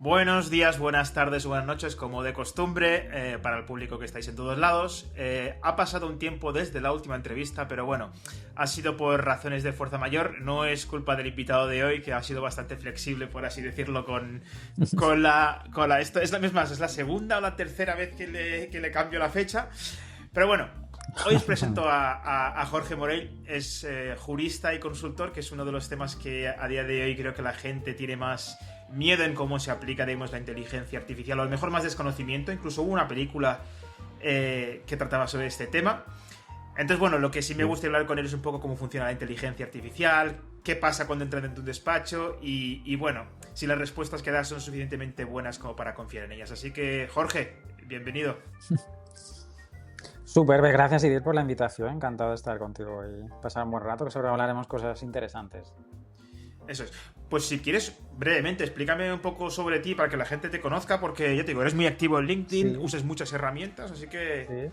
Buenos días, buenas tardes, buenas noches, como de costumbre, para el público que estáis en todos lados. Ha pasado un tiempo desde la última entrevista, pero bueno, ha sido por razones de fuerza mayor. No es culpa del invitado de hoy, que ha sido bastante flexible, por así decirlo, esto es es la segunda o la tercera vez que le cambio la fecha. Pero bueno, hoy os presento a Jorge Morell. Es jurista y consultor, que es uno de los temas que a día de hoy creo que la gente tiene más miedo en cómo se aplica, digamos, la inteligencia artificial, o a lo mejor más desconocimiento. Incluso hubo una película que trataba sobre este tema. Entonces, bueno, lo que sí me gusta hablar con él es un poco cómo funciona la inteligencia artificial, qué pasa cuando entran en tu despacho y bueno, si las respuestas que das son suficientemente buenas como para confiar en ellas. Así que, Jorge, bienvenido. Súper, gracias Idir por la invitación, encantado de estar contigo y pasar un buen rato, que seguro hablaremos cosas interesantes. Eso es. Pues si quieres, brevemente, explícame un poco sobre ti para que la gente te conozca, porque ya te digo, eres muy activo en LinkedIn, Sí. usas muchas herramientas, así que... Sí.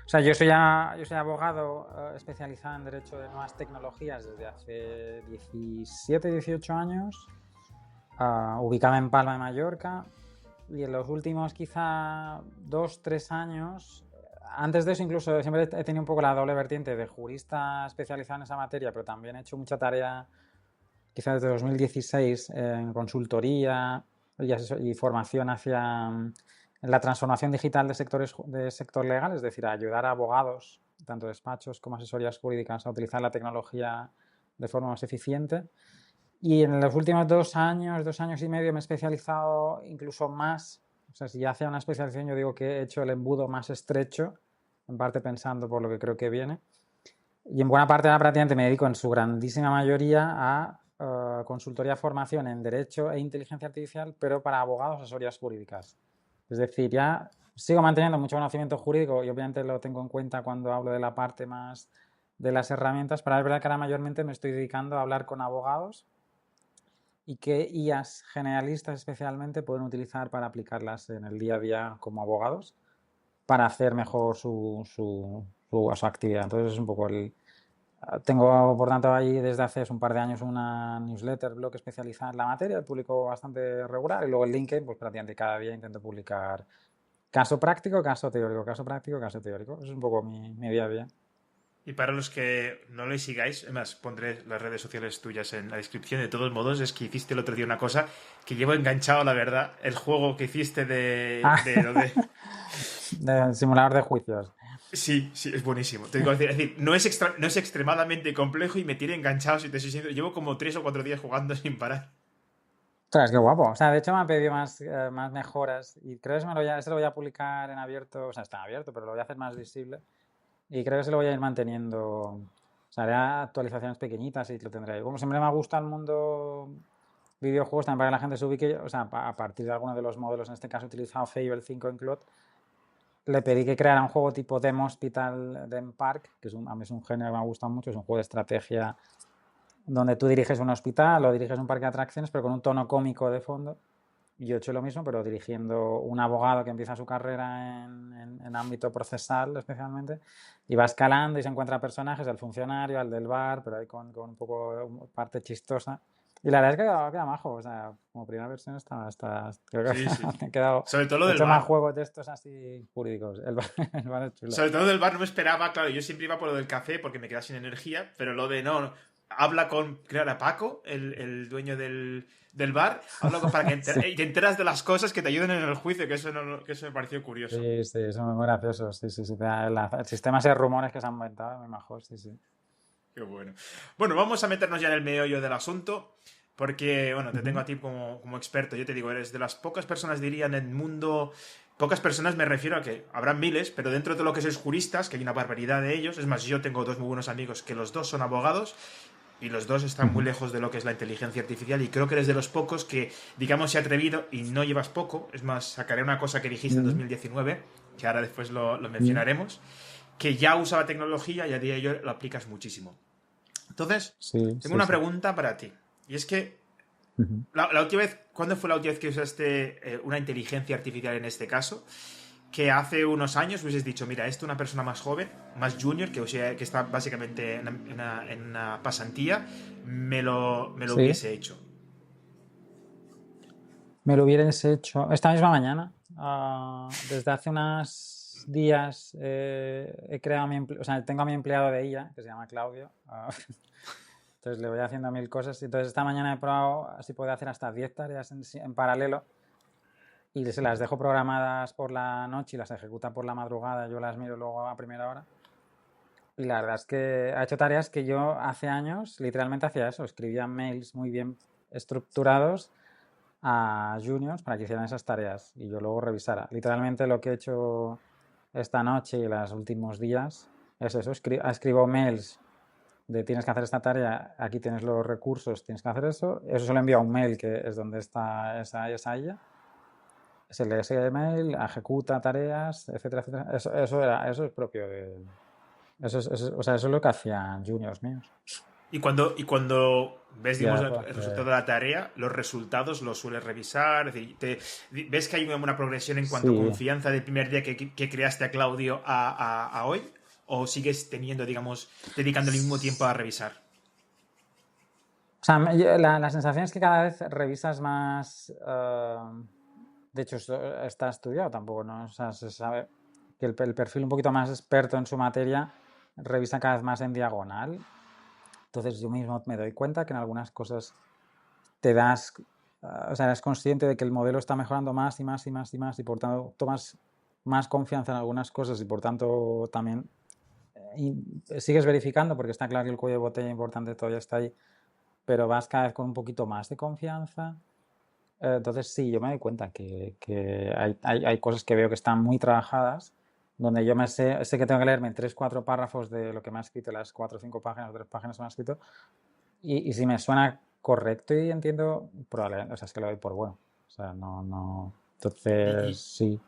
O sea, yo soy abogado especializado en Derecho de Nuevas Tecnologías desde hace 17, 18 años, ubicado en Palma de Mallorca, y en los últimos quizá 2, 3 años, antes de eso incluso siempre he tenido un poco la doble vertiente de jurista especializado en esa materia, pero también he hecho mucha tarea quizá desde 2016 en consultoría y formación hacia la transformación digital de sector legal, es decir, a ayudar a abogados, tanto despachos como asesorías jurídicas, a utilizar la tecnología de forma más eficiente. Y en los últimos 2 años y medio me he especializado incluso más. O sea, si ya hacía una especialización, yo digo que he hecho el embudo más estrecho, en parte pensando por lo que creo que viene. Y en buena parte, prácticamente me dedico en su grandísima mayoría a consultoría, formación en Derecho e Inteligencia Artificial, pero para abogados, asesorías jurídicas. Es decir, ya sigo manteniendo mucho conocimiento jurídico y obviamente lo tengo en cuenta cuando hablo de la parte más de las herramientas, pero es verdad que ahora mayormente me estoy dedicando a hablar con abogados y qué IAs generalistas especialmente pueden utilizar para aplicarlas en el día a día como abogados para hacer mejor su actividad. Entonces es un poco tengo, por tanto, ahí desde hace un par de años una newsletter, blog especializada en la materia, publico bastante regular, y luego en LinkedIn, pues prácticamente cada día intento publicar caso práctico, caso teórico, caso práctico, caso teórico. Eso es un poco mi día a día. Y para los que no le sigáis, además pondré las redes sociales tuyas en la descripción. De todos modos, es que hiciste el otro día una cosa que llevo enganchado, la verdad. El juego que hiciste de lo de... De simulador de juicios. Sí, sí, es buenísimo. Te digo, es decir, no es extremadamente complejo y me tiene enganchado, si te soy sincero. Llevo como 3 o 4 días jugando sin parar. Ostras, qué guapo. O sea, de hecho me han pedido más mejoras y creo que ese lo voy a publicar en abierto. O sea, está en abierto, pero lo voy a hacer más visible. Y creo que se lo voy a ir manteniendo. O sea, haré actualizaciones pequeñitas y lo tendré ahí. Como siempre me gusta el mundo videojuegos, también para que la gente se ubique. O sea, a partir de alguno de los modelos, en este caso he utilizado Fable 5 en Cloud, le pedí que creara un juego tipo Demo Hospital Dem Park, que a mí es un género que me ha gustado mucho. Es un juego de estrategia donde tú diriges un hospital o diriges un parque de atracciones, pero con un tono cómico de fondo. Y yo he hecho lo mismo, pero dirigiendo un abogado que empieza su carrera en ámbito procesal especialmente, y va escalando y se encuentra personajes, al funcionario, al del bar, pero ahí con un poco parte chistosa. Y la verdad es que queda majo, o sea, como primera versión creo que Sí, sí. ha quedado. Sobre todo lo He del hecho más bar. juegos de estos así jurídicos. El bar es chulo. Sobre todo del bar no me esperaba, claro, yo siempre iba por lo del café porque me quedaba sin energía, pero lo de no, habla con, creo era Paco, el dueño del bar, para que Sí. y te enteras de las cosas que te ayuden en el juicio, que eso, que eso me pareció curioso. Sí, sí, son muy graciosos. Sí, sí, sí. El sistema ese de rumores que se han inventado, muy majos, sí, sí. Qué bueno. Bueno, vamos a meternos ya en el meollo del asunto, porque, bueno, te tengo Uh-huh. a ti como experto. Yo te digo, eres de las pocas personas, diría, en el mundo. Pocas personas me refiero a que habrán miles, pero dentro de lo que sois juristas, que hay una barbaridad de ellos. Es más, yo tengo dos muy buenos amigos que los dos son abogados y los dos están muy Uh-huh. lejos de lo que es la inteligencia artificial, y creo que eres de los pocos que, digamos, se ha atrevido, y no llevas poco. Es más, sacaré una cosa que dijiste en Uh-huh. 2019, que ahora después lo Uh-huh. mencionaremos, que ya usaba tecnología y a día de hoy lo aplicas muchísimo. Entonces, Sí, tengo sí, una sí. pregunta para ti. Y es que, Uh-huh. la última vez, ¿cuándo fue la última vez que usaste una inteligencia artificial en este caso? Que hace unos años hubieses dicho, mira, esto una persona más joven, más junior, que está básicamente en una pasantía, me lo Sí. hubiese hecho. Me lo hubieras hecho esta misma mañana. Desde hace unos días he creado o sea, tengo a mi empleado de IA, que se llama Claudio. Entonces le voy haciendo 1000 cosas. Entonces esta mañana he probado si puedo hacer hasta 10 tareas en paralelo y se las dejo programadas por la noche y las ejecuta por la madrugada. Yo las miro luego a primera hora. Y la verdad es que ha hecho tareas que yo hace años literalmente hacía eso. Escribía mails muy bien estructurados a juniors para que hicieran esas tareas y yo luego revisara. Literalmente lo que he hecho esta noche y los últimos días es eso. Escribo mails de tienes que hacer esta tarea, aquí tienes los recursos, tienes que hacer eso. Eso se lo envío a un mail que es donde está esa ella. Se lee ese mail, ejecuta tareas, etcétera, etcétera. Eso es propio de... o sea, eso es lo que hacían juniors míos. Y cuando ves, digamos, Ya, el resultado de la tarea, los resultados los sueles revisar, es decir, ¿ves que hay una progresión en cuanto a confianza del primer día que creaste a Claudio a hoy? ¿O sigues teniendo, digamos, dedicando el mismo tiempo a revisar? O sea, la sensación es que cada vez revisas más... de hecho, está estudiado tampoco, ¿no? O sea, se sabe que el perfil un poquito más experto en su materia revisa cada vez más en diagonal. Entonces yo mismo me doy cuenta que en algunas cosas te das... o sea, eres consciente de que el modelo está mejorando más y más y más y más y por tanto tomas más confianza en algunas cosas y por tanto también sigues verificando porque está claro que el cuello de botella importante todavía está ahí, pero vas cada vez con un poquito más de confianza. Entonces sí, yo me doy cuenta que hay cosas que veo que están muy trabajadas, donde yo sé que tengo que leerme 3-4 párrafos de lo que me ha escrito, las 4 o 5 páginas o 3 páginas que me ha escrito, y si me suena correcto y entiendo, probablemente, o sea, es que lo doy por bueno. O sea, no. Entonces, sí.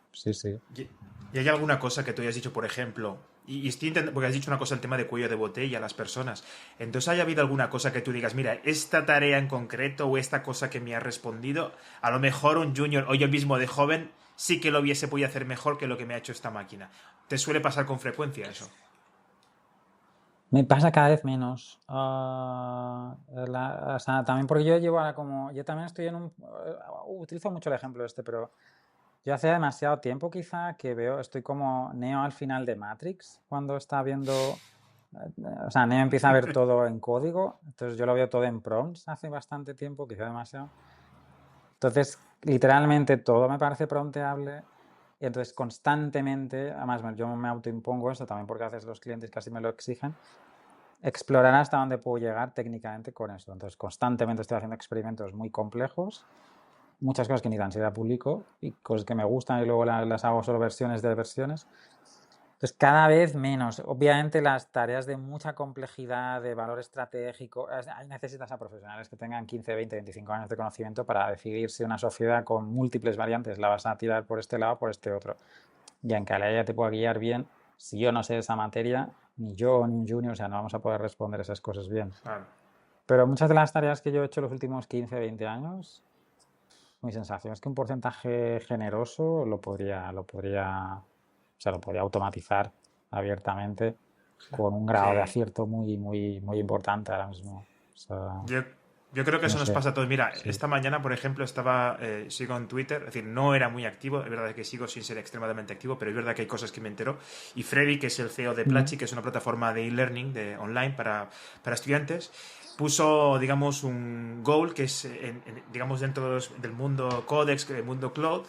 ¿Y hay alguna cosa que tú hayas dicho, por ejemplo, y estoy intentando, porque has dicho una cosa, el tema de cuello de botella a las personas, entonces haya habido alguna cosa que tú digas, mira, esta tarea en concreto o esta cosa que me ha respondido, a lo mejor un junior o yo mismo de joven sí que lo hubiese podido hacer mejor que lo que me ha hecho esta máquina? ¿Te suele pasar con frecuencia eso? Me pasa cada vez menos. O sea, también porque yo llevo ahora como... Yo también estoy en un... utilizo mucho el ejemplo este, pero yo hace demasiado tiempo quizá que estoy como Neo al final de Matrix, cuando está viendo... O sea, Neo empieza a ver todo en código, entonces yo lo veo todo en prompts hace bastante tiempo, quizá demasiado. Entonces, literalmente todo me parece prompteable y entonces constantemente, además yo me autoimpongo eso también porque a veces los clientes casi me lo exigen, explorar hasta dónde puedo llegar técnicamente con eso. Entonces, constantemente estoy haciendo experimentos muy complejos, muchas cosas que ni tan siquiera publico y cosas que me gustan y luego las hago solo versiones de versiones. Entonces, cada vez menos. Obviamente, las tareas de mucha complejidad, de valor estratégico, necesitas a profesionales que tengan 15, 20, 25 años de conocimiento para decidir si una sociedad con múltiples variantes la vas a tirar por este lado o por este otro. Y aunque a ella te pueda guiar bien, si yo no sé esa materia, ni yo ni un junior, o sea, no vamos a poder responder esas cosas bien. Claro. Pero muchas de las tareas que yo he hecho los últimos 15, 20 años, mi sensación es que un porcentaje generoso lo podría automatizar abiertamente con un grado de acierto muy, muy, muy importante ahora mismo. O sea, yo creo que eso nos pasa a todos. Mira, esta mañana, por ejemplo, sigo en Twitter, es decir, no era muy activo, es verdad que sigo sin ser extremadamente activo, pero es verdad que hay cosas que me entero. Y Freddy, que es el CEO de Platzi, que es una plataforma de e-learning online para estudiantes, puso, digamos, un goal que es, digamos, dentro del mundo Codex, del mundo Cloud,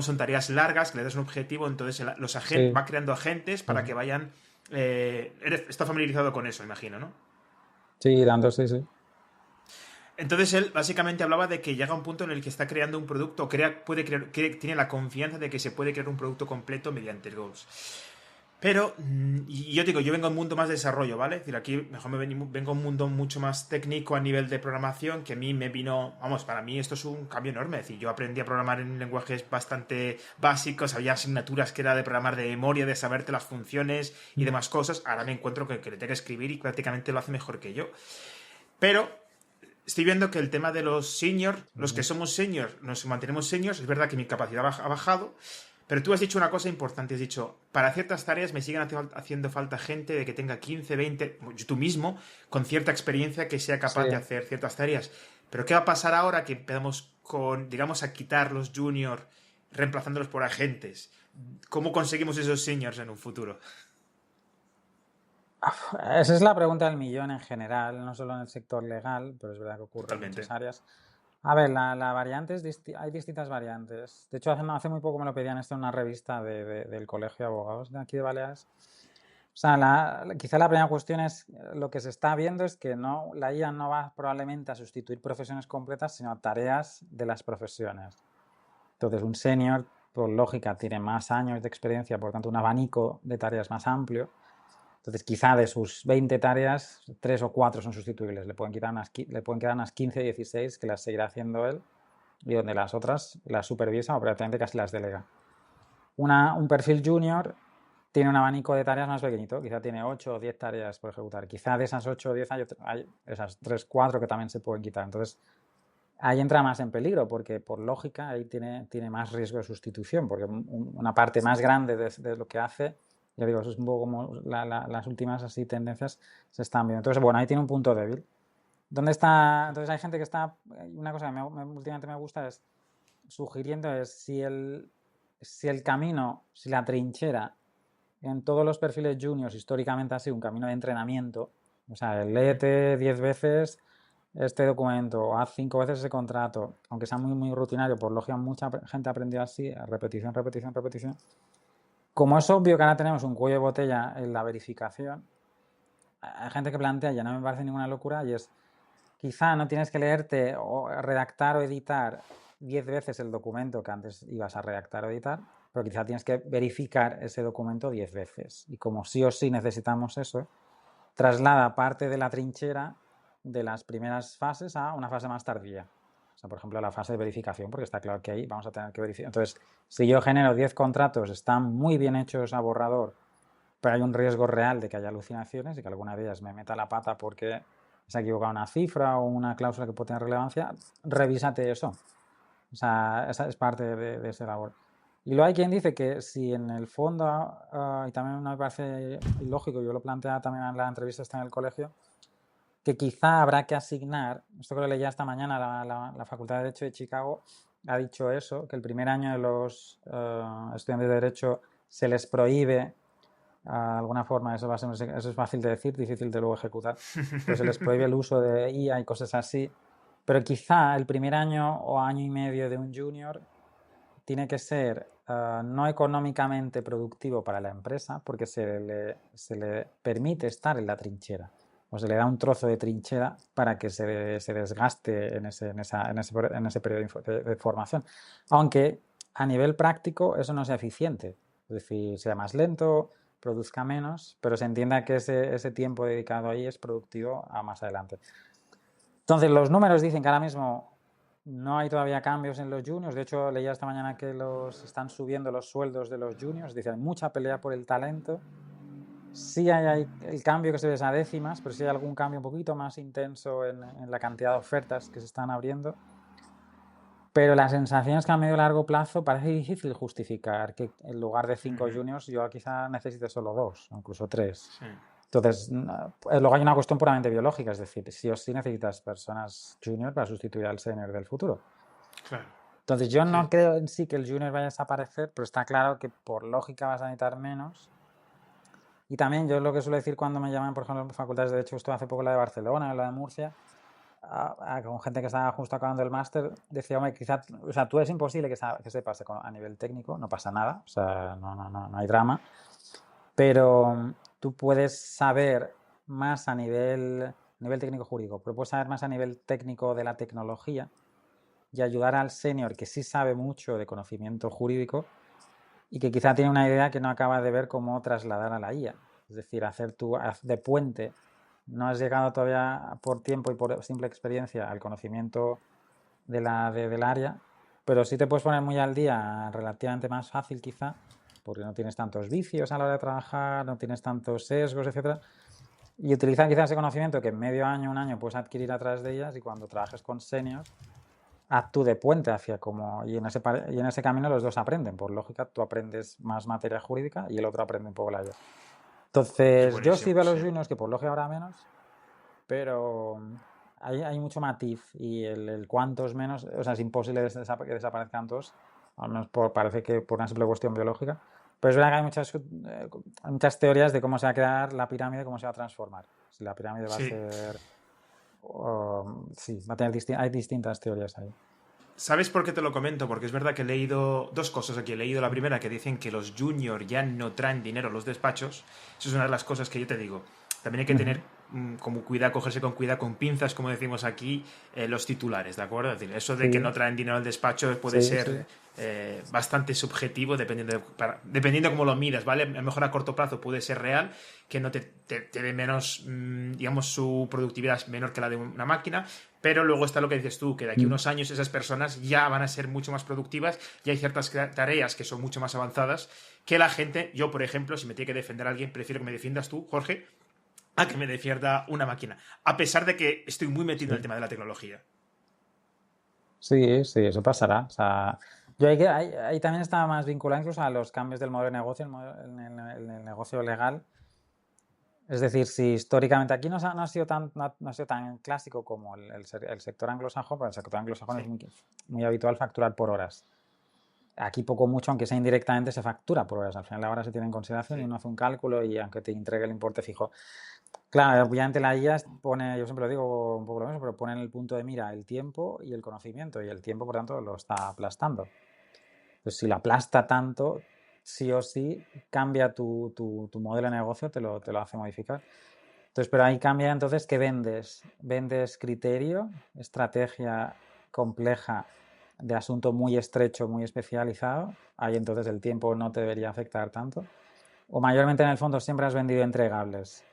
son tareas largas, que le das un objetivo, entonces los agentes, va creando agentes para que vayan... está familiarizado con eso, imagino, ¿no? Sí, sí. Entonces él básicamente hablaba de que llega un punto en el que está creando un producto, tiene la confianza de que se puede crear un producto completo mediante goals. Pero, y yo digo, yo vengo a un mundo más de desarrollo, ¿vale? Es decir, aquí mejor vengo a un mundo mucho más técnico a nivel de programación, que a mí me vino, para mí esto es un cambio enorme. Es decir, yo aprendí a programar en lenguajes bastante básicos, había asignaturas que era de programar de memoria, de saberte las funciones y demás cosas. Ahora me encuentro que le tengo que escribir y prácticamente lo hace mejor que yo. Pero estoy viendo que el tema de los seniors, los que somos seniors, nos mantenemos seniors, es verdad que mi capacidad ha bajado. Pero tú has dicho una cosa importante, has dicho, para ciertas tareas me siguen haciendo falta gente de que tenga 15, 20, tú mismo, con cierta experiencia que sea capaz de hacer ciertas tareas. Pero ¿qué va a pasar ahora que empezamos digamos, a quitar los juniors reemplazándolos por agentes? ¿Cómo conseguimos esos seniors en un futuro? Esa es la pregunta del millón en general, no solo en el sector legal, pero es verdad que ocurre en Totalmente. muchas áreas. A ver, la variante hay distintas variantes. De hecho, hace muy poco me lo pedían esto en una revista del Colegio de Abogados de aquí de Baleares. O sea, quizá la primera cuestión es, lo que se está viendo es que la IA no va probablemente a sustituir profesiones completas, sino a tareas de las profesiones. Entonces, un senior, por lógica, tiene más años de experiencia, por tanto, un abanico de tareas más amplio. Entonces, quizá de sus 20 tareas, 3 o 4 son sustituibles. Le pueden quedar unas 15, 16 que las seguirá haciendo él y donde las otras las supervisa o prácticamente casi las delega. Un perfil junior tiene un abanico de tareas más pequeñito. Quizá tiene 8 o 10 tareas por ejecutar. Quizá de esas 8 o 10 hay esas 3, 4 que también se pueden quitar. Entonces, ahí entra más en peligro porque, por lógica, ahí tiene más riesgo de sustitución porque una parte más grande de lo que hace, ya digo, eso es un poco como las últimas así tendencias se están viendo. Entonces, bueno, ahí tiene un punto débil. ¿Dónde está? Entonces hay gente que está, una cosa que últimamente me gusta es sugiriendo es si el camino, si la trinchera en todos los perfiles juniors históricamente ha sido un camino de entrenamiento, o sea, léete 10 veces este documento o haz 5 veces ese contrato, aunque sea muy, muy rutinario, por lógica mucha gente ha aprendido así, repetición, repetición, repetición. Como es obvio que ahora tenemos un cuello de botella en la verificación, hay gente que plantea, ya no me parece ninguna locura, y es, quizá no tienes que leerte o redactar o editar 10 veces el documento que antes ibas a redactar o editar, pero quizá tienes que verificar ese documento 10 veces. Y como sí o sí necesitamos eso, traslada parte de la trinchera de las primeras fases a una fase más tardía. O sea, por ejemplo, la fase de verificación, porque está claro que ahí vamos a tener que verificar. Entonces, si yo genero 10 contratos, están muy bien hechos a borrador, pero hay un riesgo real de que haya alucinaciones y que alguna de ellas me meta la pata porque se ha equivocado una cifra o una cláusula que puede tener relevancia, revísate eso. O sea, esa es parte de esa labor. Y luego hay quien dice que si en el fondo, y también me parece ilógico, yo lo planteaba también en la entrevista esta en el colegio, que quizá habrá que asignar, esto que lo leía esta mañana, la Facultad de Derecho de Chicago ha dicho eso, que el primer año de los estudiantes de Derecho se les prohíbe, de alguna forma, eso es fácil de decir, difícil de luego ejecutar, pero se les prohíbe el uso de IA y cosas así, pero quizá el primer año o año y medio de un junior tiene que ser no económicamente productivo para la empresa porque se le permite estar en la trinchera o se le da un trozo de trinchera para que se desgaste en ese periodo de formación. Aunque a nivel práctico eso no sea eficiente, es decir, sea más lento, produzca menos, pero se entienda que ese tiempo dedicado ahí es productivo a más adelante. Entonces, los números dicen que ahora mismo no hay todavía cambios en los juniors. De hecho, leía esta mañana que están subiendo los sueldos de los juniors. Dice, hay mucha pelea por el talento. Sí hay el cambio que se ve a décimas, pero sí hay algún cambio un poquito más intenso en la cantidad de ofertas que se están abriendo. Pero la sensación es que a medio y largo plazo parece difícil justificar que en lugar de 5 juniors yo quizá necesite solo 2 o incluso 3. Sí. Entonces, luego hay una cuestión puramente biológica, es decir, sí o sí necesitas personas junior para sustituir al senior del futuro. Claro. Entonces, yo no creo en sí que el junior vaya a desaparecer, pero está claro que por lógica vas a necesitar menos. Y también yo lo que suelo decir cuando me llaman, por ejemplo, en facultades de Derecho, esto hace poco la de Barcelona, la de Murcia, con gente que estaba justo acabando el máster, decía, hombre, quizá, o sea, tú es imposible que sepas a nivel técnico, no pasa nada, o sea, no hay drama, pero tú puedes saber más a nivel técnico jurídico, pero puedes saber más a nivel técnico de la tecnología y ayudar al senior que sí sabe mucho de conocimiento jurídico y que quizá tiene una idea que no acaba de ver cómo trasladar a la IA. Es decir, hacer tú de puente. No has llegado todavía por tiempo y por simple experiencia al conocimiento del área, pero sí te puedes poner muy al día, relativamente más fácil quizá, porque no tienes tantos vicios a la hora de trabajar, no tienes tantos sesgos, etc. Y utilizar quizás ese conocimiento que en medio año, un año puedes adquirir a través de ellas y cuando trabajes con seniors, haz tú de puente hacia y en ese camino los dos aprenden. Por lógica, tú aprendes más materia jurídica y el otro aprende un poco la IA. Entonces, yo sí veo a los juniors que por lógica habrá menos, pero hay mucho matiz y el cuántos menos, o sea, es imposible que desaparezcan todos, al menos parece que por una simple cuestión biológica. Pero es verdad que hay muchas teorías de cómo se va a quedar la pirámide, cómo se va a transformar. Si la pirámide va a Sí. ser... sí, va a tener hay distintas teorías ahí. ¿Sabes por qué te lo comento? Porque es verdad que he leído dos cosas aquí. He leído la primera, que dicen que los juniors ya no traen dinero a los despachos. Eso es una de las cosas que yo te digo. También hay que Ujú. tener como cuidado, cogerse con cuidado, con pinzas, como decimos aquí, los titulares, ¿de acuerdo? Es decir, eso de que no Sí, traen dinero al despacho puede sí, sí. ser bastante subjetivo dependiendo de cómo lo miras, ¿vale? A lo mejor a corto plazo puede ser real, que no te dé menos, digamos, su productividad es menor que la de una máquina, pero luego está lo que dices tú, que de aquí a Mm. unos años esas personas ya van a ser mucho más productivas y hay ciertas tareas que son mucho más avanzadas que la gente, yo por ejemplo, si me tiene que defender a alguien, prefiero que me defiendas tú, Jorge, a que me defienda una máquina, a pesar de que estoy muy metido en el Sí. tema de la tecnología. Sí, sí, eso pasará. O sea, yo ahí también estaba más vinculado incluso a los cambios del modelo de negocio, en el negocio legal. Es decir, si históricamente aquí no ha sido no ha sido tan clásico como el sector anglosajón, pero el sector anglosajón es Sí, muy habitual facturar por horas. Aquí poco mucho, aunque sea indirectamente, se factura por horas. Al final la hora se tiene en consideración y sí. uno hace un cálculo y aunque te entregue el importe fijo. Claro, obviamente la IA pone, yo siempre lo digo un poco lo mismo, pero pone en el punto de mira el tiempo y el conocimiento, y el tiempo, por tanto, lo está aplastando. Entonces, si lo aplasta tanto, sí o sí cambia tu modelo de negocio, te lo hace modificar. Entonces, pero ahí cambia entonces que vendes. Vendes criterio, estrategia compleja de asunto muy estrecho, muy especializado. Ahí entonces el tiempo no te debería afectar tanto. O mayormente en el fondo siempre has vendido entregables.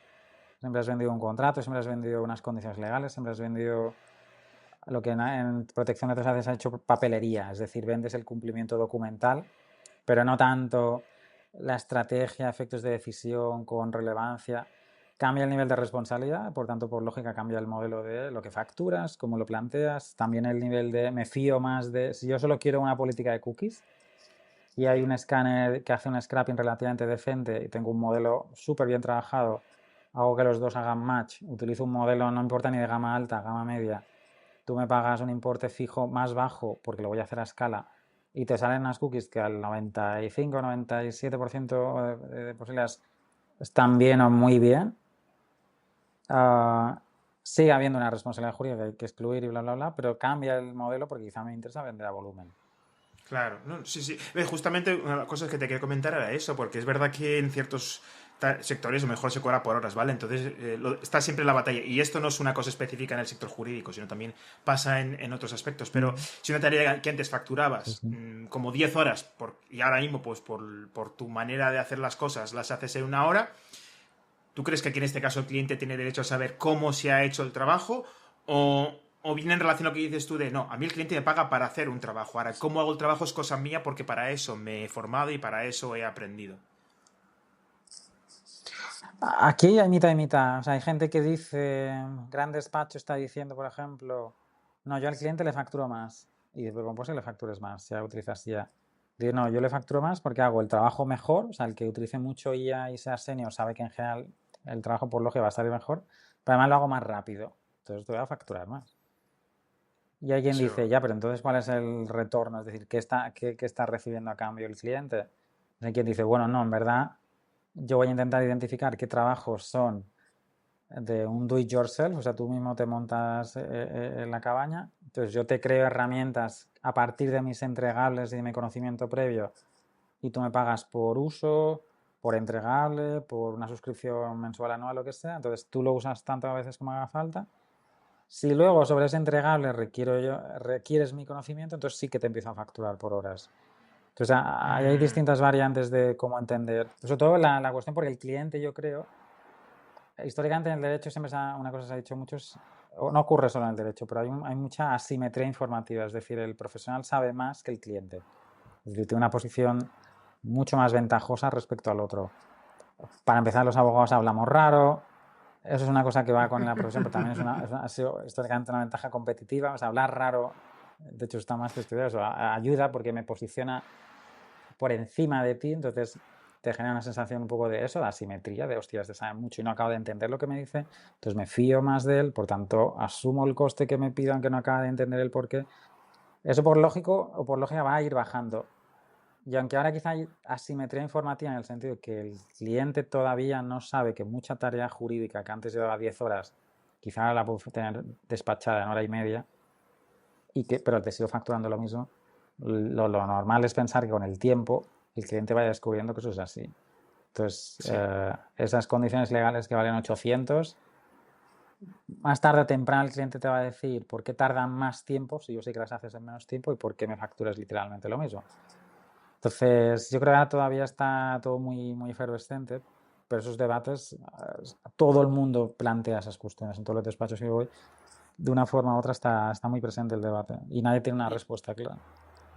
Siempre has vendido un contrato, siempre has vendido unas condiciones legales, siempre has vendido lo que en protección de datos haces, ha hecho papelería, es decir, vendes el cumplimiento documental, pero no tanto la estrategia, efectos de decisión con relevancia. Cambia el nivel de responsabilidad, por tanto, por lógica, cambia el modelo de lo que facturas, cómo lo planteas, también el nivel de me fío más de si yo solo quiero una política de cookies y hay Sí. un escáner que hace un scrapping relativamente decente y tengo un modelo súper bien trabajado, hago que los dos hagan match, utilizo un modelo, no importa ni de gama alta, gama media, tú me pagas un importe fijo más bajo porque lo voy a hacer a escala y te salen unas cookies que al 95-97% de posibilidades están bien o muy bien, sigue habiendo una responsabilidad jurídica que hay que excluir y bla, bla, bla, pero cambia el modelo porque quizá me interesa vender a volumen. Claro, no, sí, sí. Justamente una de las cosas que te quería comentar era eso, porque es verdad que en ciertos sectores lo mejor se cobra por horas, ¿vale? Entonces está siempre la batalla. Y esto no es una cosa específica en el sector jurídico, sino también pasa en otros aspectos. Pero Mm, si una tarea que antes sí, facturabas sí. como 10 horas y ahora mismo, pues por tu manera de hacer las cosas, las haces en una hora, ¿tú crees que aquí en este caso el cliente tiene derecho a saber cómo se ha hecho el trabajo? O viene en relación a lo que dices tú de, no, a mí el cliente me paga para hacer un trabajo. Ahora, cómo hago el trabajo es cosa mía porque para eso me he formado y para eso he aprendido. Aquí hay mitad y mitad. O sea, hay gente que dice, gran despacho está diciendo, por ejemplo, no, yo al cliente le facturo más. Y dice, ¿cómo puede ser que le factures más? Si ya utilizas IA. Digo, no, yo le facturo más porque hago el trabajo mejor. O sea, el que utilice mucho IA y sea senior sabe que en general el trabajo por lógica va a salir mejor. Pero además lo hago más rápido. Entonces te voy a facturar más. Y alguien Sí, dice, ya, pero entonces, ¿cuál es el retorno? Es decir, ¿qué está recibiendo a cambio el cliente? Hay quien dice, bueno, no, en verdad, yo voy a intentar identificar qué trabajos son de un do it yourself, o sea, tú mismo te montas en la cabaña, entonces yo te creo herramientas a partir de mis entregables y de mi conocimiento previo y tú me pagas por uso, por entregable, por una suscripción mensual, anual, lo que sea, entonces tú lo usas tantas veces como haga falta. Si luego sobre ese entregable requieres mi conocimiento, entonces sí que te empiezo a facturar por horas. Entonces hay distintas variantes de cómo entender, sobre todo la cuestión porque el cliente, yo creo, históricamente en el derecho siempre una cosa que se ha dicho mucho, no ocurre solo en el derecho, pero hay mucha asimetría informativa, es decir, el profesional sabe más que el cliente, es decir, tiene una posición mucho más ventajosa respecto al otro. Para empezar, los abogados hablamos raro, eso es una cosa que va con la profesión, pero también ha sido históricamente una ventaja competitiva, o sea, hablar raro, de hecho está más que estudiado, eso ayuda porque me posiciona por encima de ti, entonces te genera una sensación un poco de eso, de asimetría, de hostia, este sabe mucho y no acabo de entender lo que me dice, entonces me fío más de él, por tanto asumo el coste que me pidan que no acaba de entender el por qué. Eso por lógico o por lógica va a ir bajando. Y aunque ahora quizá hay asimetría informativa en el sentido de que el cliente todavía no sabe que mucha tarea jurídica que antes llevaba 10 horas, quizá ahora la puedo tener despachada en hora y media, pero te sigo facturando lo mismo, lo normal es pensar que con el tiempo el cliente vaya descubriendo que eso es así. Entonces, Sí. esas condiciones legales que valen 800, más tarde o temprano el cliente te va a decir por qué tardan más tiempo si yo sé que las haces en menos tiempo y por qué me facturas literalmente lo mismo. Entonces, yo creo que ahora todavía está todo muy, muy efervescente, pero esos debates, todo el mundo plantea esas cuestiones en todos los despachos que voy. De una forma u otra está muy presente el debate y nadie tiene una Y, respuesta clara.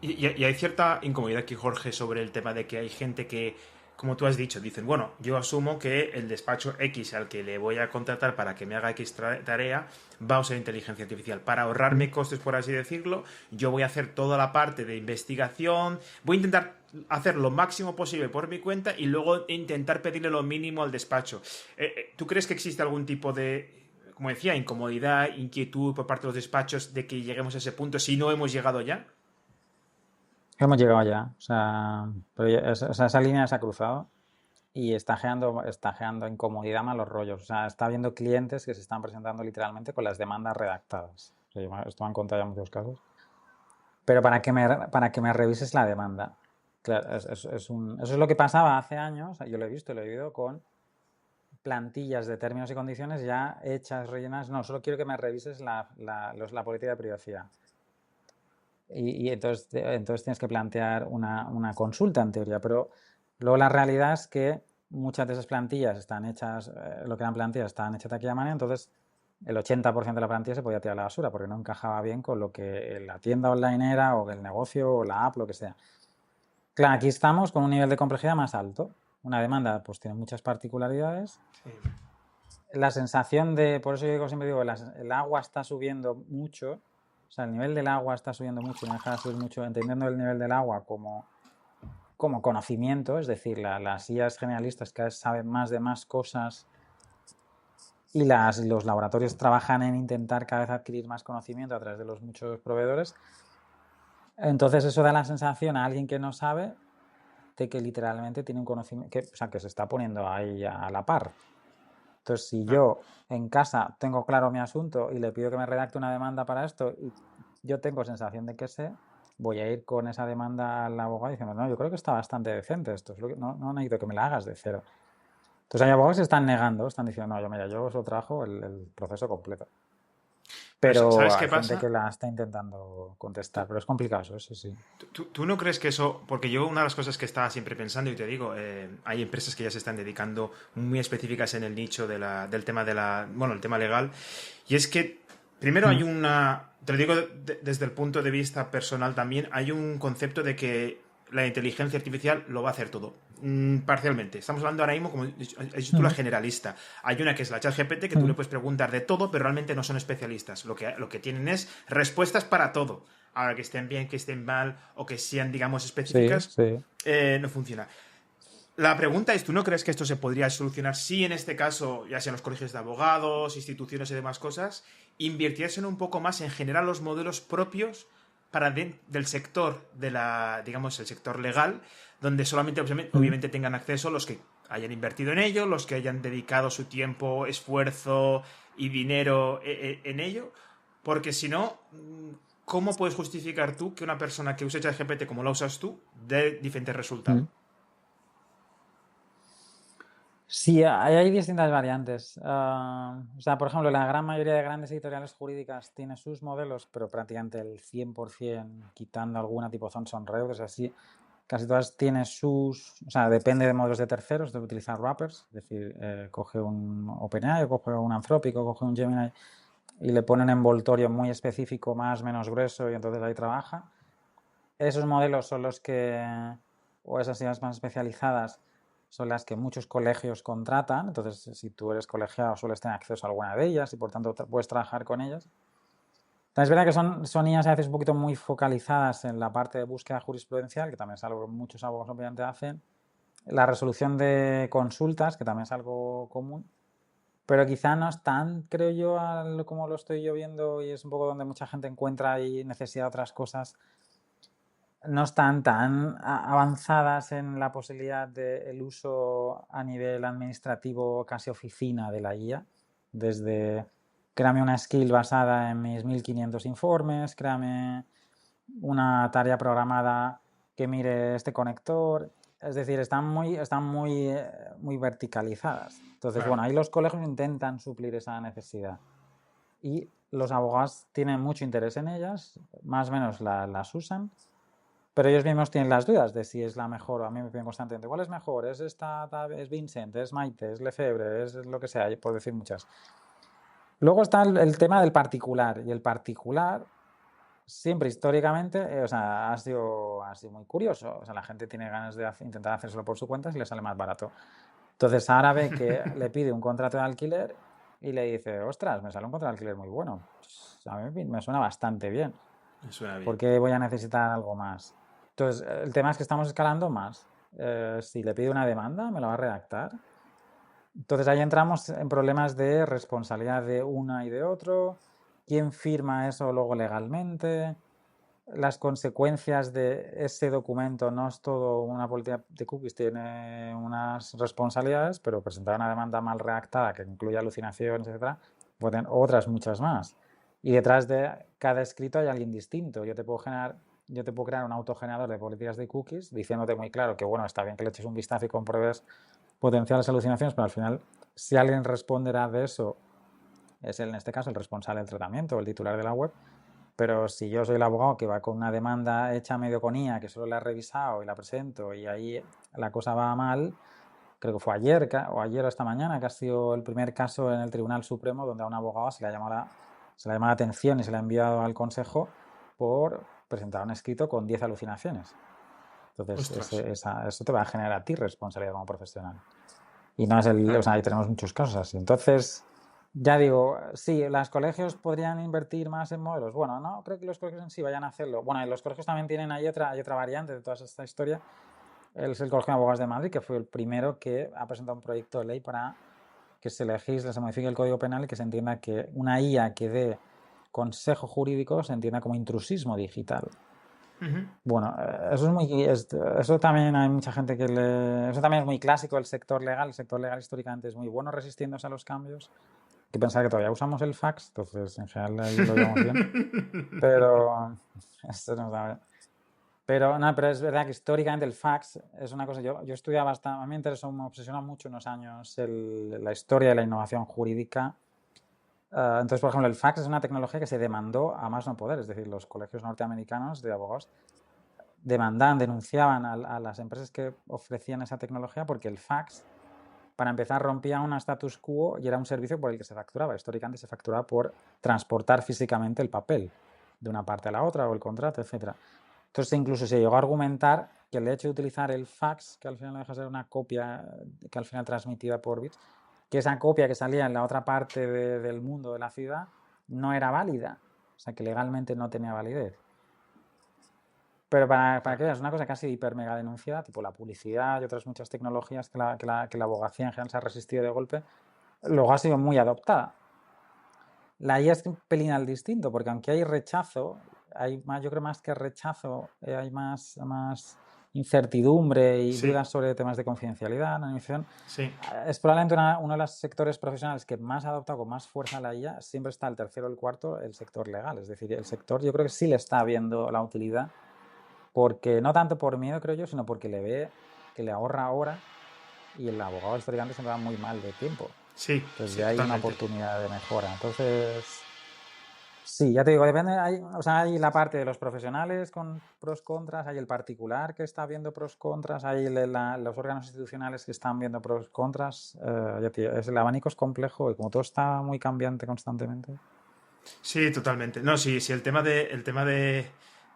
y hay cierta incomodidad aquí, Jorge, sobre el tema de que hay gente que, como tú has dicho, dicen, bueno, yo asumo que el despacho X al que le voy a contratar para que me haga X tarea va a usar inteligencia artificial. Para ahorrarme costes, por así decirlo, yo voy a hacer toda la parte de investigación, voy a intentar hacer lo máximo posible por mi cuenta y luego intentar pedirle lo mínimo al despacho. ¿Tú crees que existe algún tipo de, como decía, incomodidad, inquietud por parte de los despachos de que lleguemos a ese punto si no hemos llegado ya? Hemos llegado ya, o sea, esa línea se ha cruzado y está generando incomodidad, malos rollos. O sea, está habiendo clientes que se están presentando literalmente con las demandas redactadas. O sea, esto me han contado ya muchos casos. Pero para que me revises la demanda. Claro, eso es lo que pasaba hace años, yo lo he visto, lo he vivido con plantillas de términos y condiciones ya hechas, rellenas. No, solo quiero que me revises la política de privacidad. Y entonces tienes que plantear una consulta en teoría, pero luego la realidad es que muchas de esas plantillas están hechas, lo que eran plantillas estaban hechas de aquella manera, entonces el 80% de la plantilla se podía tirar a la basura porque no encajaba bien con lo que la tienda online era o el negocio o la app, lo que sea. Claro, aquí estamos con un nivel de complejidad más alto. Una demanda pues tiene muchas particularidades. Sí. La sensación por eso yo siempre digo, el agua está subiendo mucho, o sea, el nivel del agua está subiendo mucho y no deja de subir mucho, entendiendo el nivel del agua como conocimiento, es decir, las IAs generalistas cada vez saben más de más cosas y los laboratorios trabajan en intentar cada vez adquirir más conocimiento a través de los muchos proveedores. Entonces eso da la sensación a alguien que no sabe de que literalmente tiene un conocimiento, o sea, que se está poniendo ahí a la par. Entonces, si yo en casa tengo claro mi asunto y le pido que me redacte una demanda para esto y yo tengo sensación de que sé, voy a ir con esa demanda al abogado diciendo, no, yo creo que está bastante decente esto, no necesito que me la hagas de cero. Entonces hay abogados que están negando, están diciendo, no, yo solo trabajo el proceso completo. Pero Pero ¿sabes qué hay gente pasa? que la está intentando contestar, pero es complicado eso, sí, sí. ¿Tú no crees que eso, porque yo una de las cosas que estaba siempre pensando, y te digo, hay empresas que ya se están dedicando muy específicas en el nicho del tema bueno, el tema legal, y es que primero hay te lo digo desde el punto de vista personal también, hay un concepto de que la inteligencia artificial lo va a hacer todo. Parcialmente. Estamos hablando ahora mismo, como has dicho tú, la generalista. Hay una que es la ChatGPT, que tú le puedes preguntar de todo, pero realmente no son especialistas. Lo que tienen es respuestas para todo. Ahora, que estén bien, que estén mal, o que sean, digamos, Sí, específicas, sí. no funciona. La pregunta es, ¿tú no crees que esto se podría solucionar si en este caso, ya sean los colegios de abogados, instituciones y demás cosas, invirtiesen un poco más en generar los modelos propios del sector digamos, el sector legal, donde solamente, obviamente, tengan acceso los que hayan invertido en ello, los que hayan dedicado su tiempo, esfuerzo y dinero en ello? Porque si no, ¿cómo puedes justificar tú que una persona que use ChatGPT como la usas tú dé diferentes resultados? Sí, hay distintas variantes. O sea, por ejemplo, la gran mayoría de grandes editoriales jurídicas tiene sus modelos, pero prácticamente el 100%, quitando alguna tipo Thomson Reuters, así, casi todas tienen o sea, depende de modelos de terceros, de utilizar wrappers, es decir, coge un OpenAI, coge un Anthropic, coge un Gemini y le pone un envoltorio muy específico, más o menos grueso, y entonces ahí trabaja. Esos modelos son los que, o esas ideas más especializadas, son las que muchos colegios contratan. Entonces, si tú eres colegiado, sueles tener acceso a alguna de ellas y por tanto puedes trabajar con ellas. También es verdad que son IAs a veces un poquito muy focalizadas en la parte de búsqueda jurisprudencial, que también es algo que muchos abogados obviamente hacen, la resolución de consultas, que también es algo común, pero quizá no es tan, creo yo, como lo estoy yo viendo, y es un poco donde mucha gente encuentra ahí necesidad de otras cosas, no están tan avanzadas en la posibilidad del uso a nivel administrativo, casi oficina de la IA, desde créame una skill basada en mis 1500 informes, créame una tarea programada que mire este conector. Es decir, están muy verticalizadas. Entonces, Claro. bueno, ahí los colegios intentan suplir esa necesidad. Y los abogados tienen mucho interés en ellas, más o menos las usan, pero ellos mismos tienen las dudas de si es la mejor. A mí me piden constantemente, ¿cuál es mejor? ¿Es esta, es Vincent, es Maite, es Lefebvre, es lo que sea? Por decir muchas. Luego está el tema del particular, y el particular siempre históricamente, o sea, ha sido muy curioso. O sea, la gente tiene ganas de intentar hacérselo por su cuenta si le sale más barato. Entonces ahora ve que le pide un contrato de alquiler y le dice, ostras, me sale un contrato de alquiler muy bueno. Pues a mí me suena bastante bien. Me suena bien. ¿Por qué voy a necesitar algo más? Entonces, el tema es que estamos escalando más. Si le pide una demanda, me la va a redactar. Entonces ahí entramos en problemas de responsabilidad de una y de otro. ¿Quién firma eso luego legalmente? Las consecuencias de ese documento no es todo una política de cookies, tiene unas responsabilidades, pero presentar una demanda mal redactada que incluye alucinaciones, etcétera, pueden otras muchas más. Y detrás de cada escrito hay alguien distinto. Yo te puedo crear un autogenerador de políticas de cookies diciéndote muy claro que, bueno, está bien que le eches un vistazo y compruebes potenciales alucinaciones, pero al final, si alguien responderá de eso, es él, en este caso, el responsable del tratamiento o el titular de la web. Pero si yo soy el abogado que va con una demanda hecha medio con IA, que solo la he revisado y la presento y ahí la cosa va mal, creo que fue ayer o esta mañana, que ha sido el primer caso en el Tribunal Supremo donde a un abogado se le ha llamado la atención y se le ha enviado al Consejo por presentar un escrito con 10 alucinaciones. Entonces, eso te va a generar a ti responsabilidad como profesional. Y no es o sea, ahí tenemos muchos casos así. Entonces, ya digo, sí, los colegios podrían invertir más en modelos. Bueno, no creo que los colegios en sí vayan a hacerlo. Bueno, y los colegios también tienen hay otra variante de toda esta historia. Es el Colegio de Abogados de Madrid, que fue el primero que ha presentado un proyecto de ley para que se legisle, se modifique el Código Penal y que se entienda que una IA que dé consejo jurídico se entienda como intrusismo digital. Bueno, eso también hay mucha gente eso también es muy clásico del sector legal. El sector legal históricamente es muy bueno resistiéndose a los cambios. Hay que pensar que todavía usamos el fax, entonces en general ahí lo llevamos bien. Pero esto no está bien. Pero es verdad que históricamente el fax es una cosa. Yo estudiaba bastante, a mí me obsesiona mucho unos años la historia de la innovación jurídica. Entonces, por ejemplo, el fax es una tecnología que se demandó a más no poder, es decir, los colegios norteamericanos de abogados denunciaban a las empresas que ofrecían esa tecnología porque el fax, para empezar, rompía un status quo y era un servicio por el que se facturaba. Históricamente se facturaba por transportar físicamente el papel de una parte a la otra o el contrato, etc. Entonces, incluso se llegó a argumentar que el hecho de utilizar el fax, que al final no deja de ser una copia que al final transmitida por bits, que esa copia que salía en la otra parte del mundo de la ciudad no era válida, o sea que legalmente no tenía validez. Pero para que veas, una cosa casi hiper mega denunciada, tipo la publicidad y otras muchas tecnologías que la abogacía en general se ha resistido de golpe, luego ha sido muy adoptada. La IA es un pelín al distinto, porque aunque hay rechazo, yo creo más que rechazo, hay más incertidumbre y dudas sobre temas de confidencialidad, anonimización. Sí. Es probablemente uno de los sectores profesionales que más ha adoptado con más fuerza la IA. Siempre está el tercero o el cuarto, el sector legal. Es decir, el sector yo creo que sí le está viendo la utilidad, porque no tanto por miedo, creo yo, sino porque le ve que le ahorra horas y el abogado históricamente se va muy mal de tiempo. Sí. Entonces sí, ya hay totalmente. una oportunidad de mejora. Entonces, sí, ya te digo, depende. Hay la parte de los profesionales con pros, contras, hay el particular que está viendo pros, contras, hay los órganos institucionales que están viendo pros, contras. El abanico es complejo y como todo está muy cambiante constantemente. Sí, totalmente. No, sí, el tema de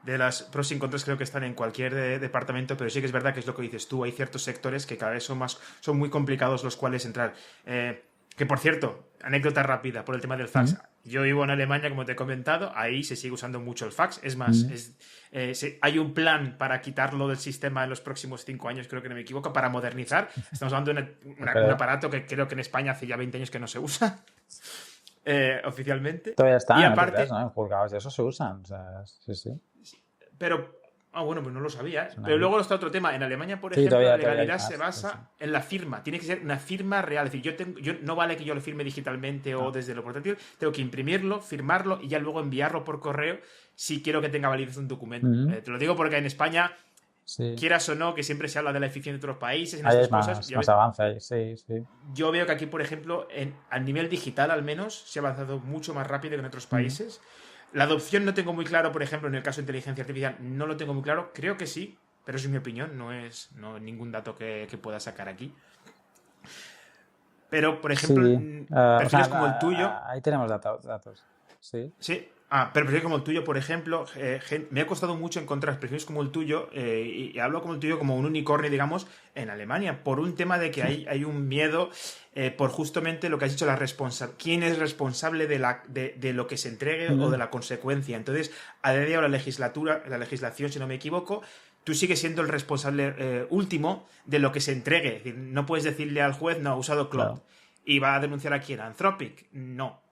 las pros y contras creo que están en cualquier departamento, pero sí que es verdad que es lo que dices tú, hay ciertos sectores que cada vez son muy complicados los cuales entrar. Que por cierto, anécdota rápida por el tema del fax. Yo vivo en Alemania, como te he comentado, ahí se sigue usando mucho el fax. Es más, hay un plan para quitarlo del sistema en los próximos 5 años, creo que no me equivoco, para modernizar. Estamos hablando de un aparato que creo que en España hace ya 20 años que no se usa oficialmente. Todavía está, Y no te creas, aparte, ¿no? En juzgados de eso se usan. O sea, sí. pero... Ah, bueno, pues no lo sabía. Es una Pero ley. luego está otro tema. En Alemania, por Sí, ejemplo, la todavía hay legalidad se fax, basa en la firma. Tiene que ser una firma real. Es decir, no vale que yo lo firme digitalmente o Ah, desde lo portátil. Tengo que imprimirlo, firmarlo y ya luego enviarlo por correo si quiero que tenga validez un documento. Te lo digo porque en España, sí. quieras o no, que siempre se habla de la eficiencia de otros países en Ahí hay estas cosas. más avance ahí, sí. Yo veo que aquí, por ejemplo, a nivel digital al menos, se ha avanzado mucho más rápido que en otros países. La adopción no tengo muy claro, por ejemplo, en el caso de inteligencia artificial, no lo tengo muy claro. Creo que sí, pero es mi opinión, no es ningún dato que pueda sacar aquí. Pero, por ejemplo, Sí. O perfiles sea, como el tuyo, ahí tenemos datos. Sí. sí. Pero perfiles como el tuyo, por ejemplo, me ha costado mucho encontrar perfiles como el tuyo, y hablo como el tuyo como un unicornio, digamos, en Alemania, por un tema de que hay un miedo por justamente lo que has dicho, quién es responsable de lo que se entregue o de la consecuencia. Entonces, a día de hoy la legislación, si no me equivoco, tú sigues siendo el responsable último de lo que se entregue. Es decir, no puedes decirle al juez, no, ha usado Claude. Claro. ¿Y va a denunciar a quién? ¿A Anthropic? No.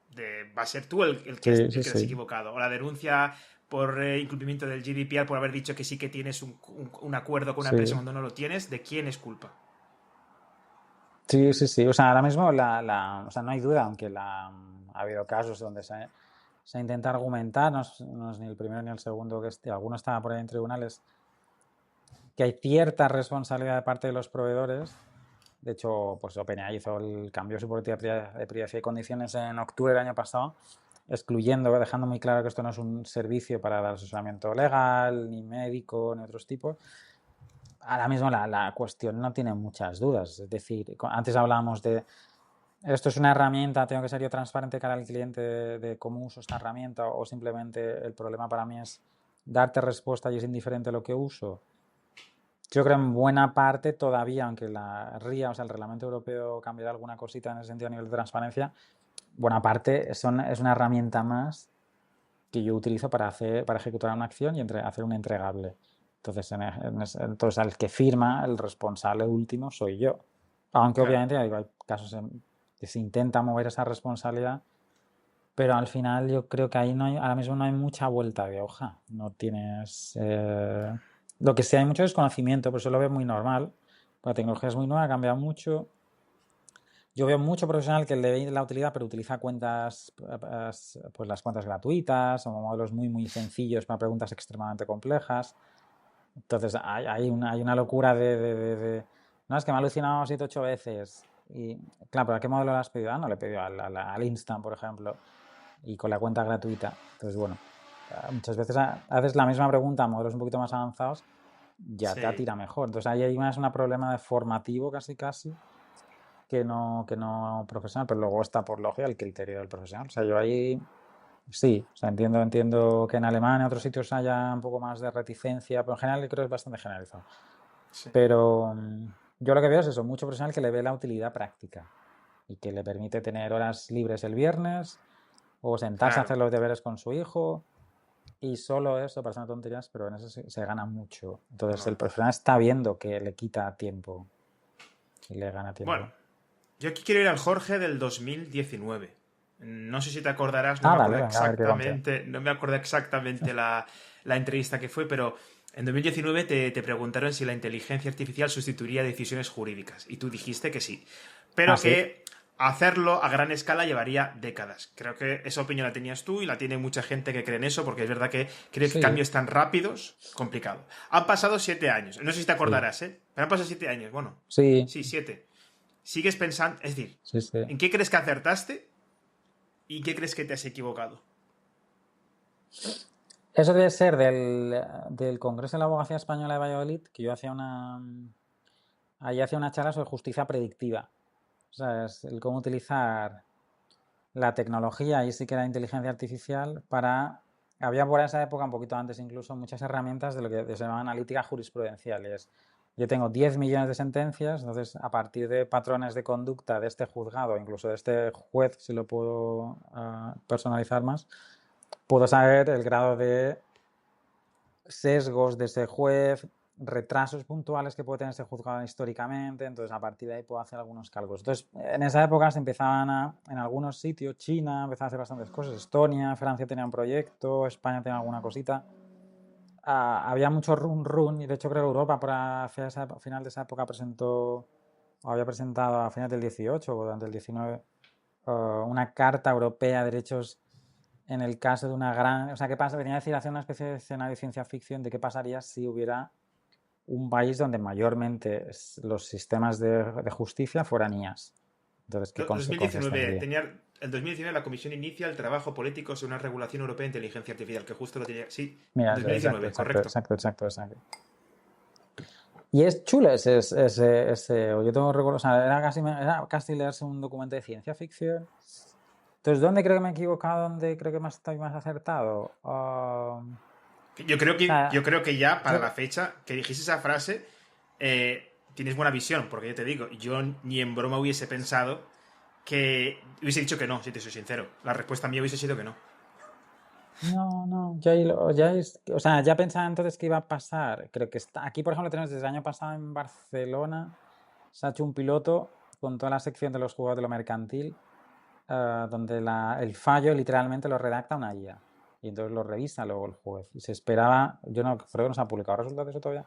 Va a ser tú el que Sí. te has equivocado. O la denuncia por incumplimiento del GDPR por haber dicho que sí que tienes un acuerdo con una empresa cuando no lo tienes, ¿de quién es culpa? Sí. O sea, ahora mismo o sea, no hay duda, aunque ha habido casos donde se intenta argumentar, no es ni el primero ni el segundo, alguno estaba por ahí en tribunales, que hay cierta responsabilidad de parte de los proveedores. De hecho, pues OpenAI hizo el cambio de su política de privacidad y condiciones en octubre del año pasado, dejando muy claro que esto no es un servicio para dar asesoramiento legal, ni médico, ni otros tipos. Ahora mismo la cuestión no tiene muchas dudas. Es decir, antes hablábamos de esto es una herramienta, tengo que ser yo transparente cara al cliente de cómo uso esta herramienta, o simplemente el problema para mí es darte respuesta y es indiferente lo que uso. Yo creo en buena parte todavía, aunque la RIA, o sea, el Reglamento Europeo, cambiará alguna cosita en ese sentido a nivel de transparencia, buena parte es una herramienta más que yo utilizo para ejecutar una acción y hacer un entregable. Entonces, al que firma, el responsable último soy yo. Aunque obviamente hay casos en que se intenta mover esa responsabilidad, pero al final yo creo que ahí ahora mismo no hay mucha vuelta de hoja. No tienes... Lo que sí hay mucho desconocimiento, por eso lo veo muy normal. La tecnología es muy nueva, ha cambiado mucho. Yo veo mucho profesional que le ve la utilidad, pero utiliza cuentas, pues las cuentas gratuitas o modelos muy, muy sencillos para preguntas extremadamente complejas. Entonces hay una locura no, es que me ha alucinado 7 o 8 veces. Y claro, ¿pero a qué modelo le has pedido? No, le he pedido al Instant, por ejemplo, y con la cuenta gratuita. Entonces, bueno, muchas veces haces la misma pregunta a modelos un poquito más avanzados, ya te atira mejor. Entonces ahí hay un problema de formativo casi que no profesional, pero luego está por lógica el criterio del profesional. O sea, yo ahí sí, o sea, entiendo que en Alemania en otros sitios haya un poco más de reticencia, pero en general yo creo que es bastante generalizado. Sí. Pero yo lo que veo es eso, mucho profesional que le ve la utilidad práctica y que le permite tener horas libres el viernes o sentarse a hacer los deberes con su hijo, y solo eso, parecen tonterías, pero en eso se gana mucho. Entonces el profesional está viendo que le quita tiempo y le gana tiempo. Bueno, yo aquí quiero ir al Jorge del 2019. No sé si te acordarás, Dale, no me acuerdo exactamente la entrevista que fue, pero en 2019 te preguntaron si la inteligencia artificial sustituiría decisiones jurídicas y tú dijiste que sí, pero que hacerlo a gran escala llevaría décadas. Creo que esa opinión la tenías tú y la tiene mucha gente que cree en eso, porque es verdad que creo que cambios tan rápidos, complicado. Han pasado 7 años, no sé si te acordarás, pero han pasado 7 años, bueno. Sí, 7. Sigues pensando, es decir, ¿en qué crees que acertaste y qué crees que te has equivocado? Eso debe ser del Congreso de la Abogacía Española de Valladolid, que yo hacía una charla sobre justicia predictiva. O sea, es el cómo utilizar la tecnología, y sí que era inteligencia artificial, había por esa época, un poquito antes incluso, muchas herramientas de lo que se llama analítica jurisprudencial. yo tengo 10 millones de sentencias, entonces a partir de patrones de conducta de este juzgado, incluso de este juez, si lo puedo personalizar más, puedo saber el grado de sesgos de ese juez, retrasos puntuales que puede tener ese juzgado históricamente, entonces a partir de ahí puedo hacer algunos cálculos. Entonces, en esa época se empezaban en algunos sitios, China empezaba a hacer bastantes cosas, Estonia, Francia tenía un proyecto, España tenía alguna cosita. Había mucho run y de hecho creo que Europa hacia final de esa época había presentado a finales del 18 o durante el 19 una carta europea de derechos en el caso de una gran... O sea, ¿qué pasa? Venía a decir, hacer una especie de escenario de ciencia ficción de qué pasaría si hubiera un país donde mayormente los sistemas de justicia fueran IAs. Entonces, ¿qué consecuencias 2019, tendría? el 2019 la Comisión inicia el trabajo político sobre una regulación europea de inteligencia artificial, que justo lo tenía. Sí, Mira, exacto, 2019, correcto. Y es chulo yo tengo recuerdo, o sea, era casi leerse un documento de ciencia ficción. Entonces, ¿dónde creo que me he equivocado? ¿Dónde creo que estoy más acertado? O sea, Yo creo que ya para yo, la fecha que dijiste esa frase, tienes buena visión, porque yo te digo, yo ni en broma hubiese pensado que hubiese dicho que no, si te soy sincero. La respuesta mía hubiese sido que no. no, o sea, ya pensaba entonces que iba a pasar. Creo que aquí, por ejemplo, tenemos desde el año pasado en Barcelona, se ha hecho un piloto con toda la sección de los juegos de lo mercantil, donde el fallo literalmente lo redacta una IA. Y entonces lo revisa luego el juez. Y se esperaba, yo no creo que no se ha publicado resultados de eso todavía,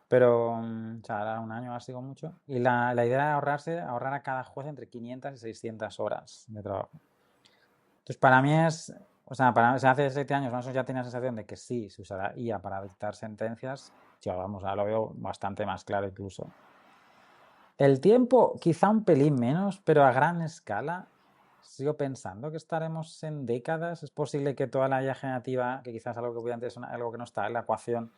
pero o sea, era un año así con mucho. Y la idea era ahorrar a cada juez entre 500 y 600 horas de trabajo. Entonces, para mí o sea, hace 7 años más o menos ya tenía la sensación de que sí, se usará IA para dictar sentencias. Ya vamos, ahora lo veo bastante más claro incluso. El tiempo quizá un pelín menos, pero a gran escala sigo pensando que estaremos en décadas. Es posible que toda la IA generativa, que quizás algo que voy antes, algo que no está en la ecuación,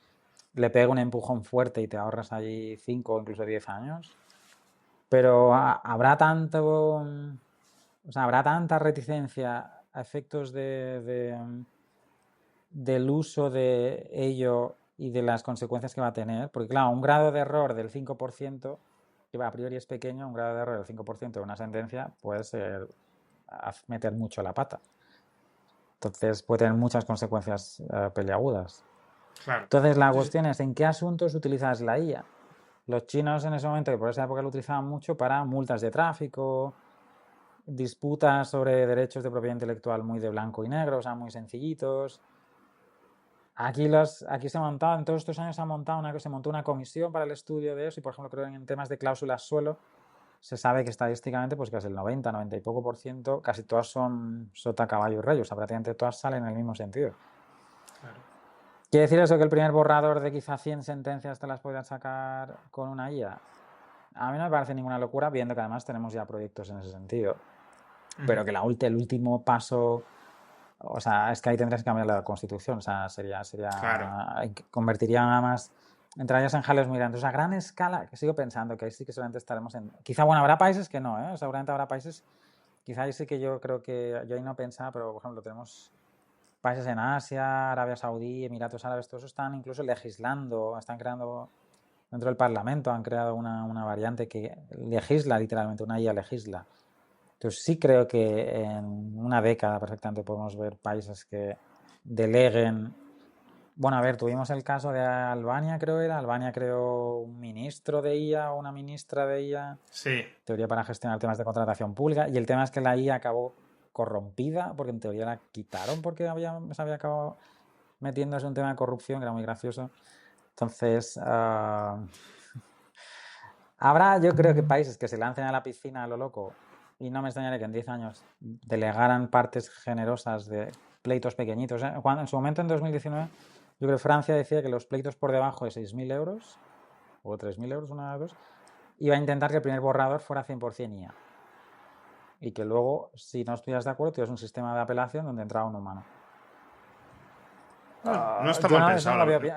le pegue un empujón fuerte y te ahorras allí 5 o incluso 10 años. Pero habrá habrá tanta reticencia a efectos del uso de ello y de las consecuencias que va a tener. Porque claro, un grado de error del 5%, que a priori es pequeño, un grado de error del 5% de una sentencia puede ser meter mucho la pata. Entonces puede tener muchas consecuencias peliagudas. Claro. Entonces la cuestión es, ¿en qué asuntos utilizas la IA? Los chinos en ese momento, que por esa época lo utilizaban mucho para multas de tráfico, disputas sobre derechos de propiedad intelectual muy de blanco y negro, o sea, muy sencillitos. Aquí se ha montado, en todos estos años se montó una comisión para el estudio de eso y, por ejemplo, creo que en temas de cláusulas suelo se sabe que estadísticamente pues casi el 90 y poco por ciento, casi todas son sota, caballo y rey, o sea, prácticamente todas salen en el mismo sentido. Claro. ¿Quiere decir eso que el primer borrador de quizá 100 sentencias te las podrían sacar con una IA? A mí no me parece ninguna locura, viendo que además tenemos ya proyectos en ese sentido. Pero que el último paso, o sea, es que ahí tendrías que cambiar la Constitución, o sea, Claro. convertiría nada más, entrarías en jaleos muy grandes. O sea, a gran escala, que sigo pensando que ahí sí que solamente estaremos en... Quizá, bueno, habrá países que no, ¿eh? Seguramente habrá países, quizá ahí sí que yo creo que, yo ahí no pensaba, pero por ejemplo tenemos países en Asia, Arabia Saudí, Emiratos Árabes, todos están incluso legislando, están creando, dentro del Parlamento han creado una variante que legisla literalmente, una IA legisla. Entonces sí creo que en una década perfectamente podemos ver países que deleguen. Bueno, a ver, tuvimos el caso de Albania, creo era. Albania creó un ministro de IA o una ministra de IA, Sí. teoría para gestionar temas de contratación pública. Y el tema es que la IA acabó corrompida, porque en teoría la quitaron porque se había acabado metiéndose en un tema de corrupción que era muy gracioso. Entonces, habrá, yo creo que países que se lancen a la piscina a lo loco y no me extrañaría que en 10 años delegaran partes generosas de pleitos pequeñitos. En su momento, en 2019, yo creo que Francia decía que los pleitos por debajo de 6.000 euros o 3.000 euros, una de las dos, iba a intentar que el primer borrador fuera 100% IA. Y que luego, si no estuvieras de acuerdo, tuvieras un sistema de apelación donde entraba un humano. No está Yo mal eso no pensado, lo veo bien,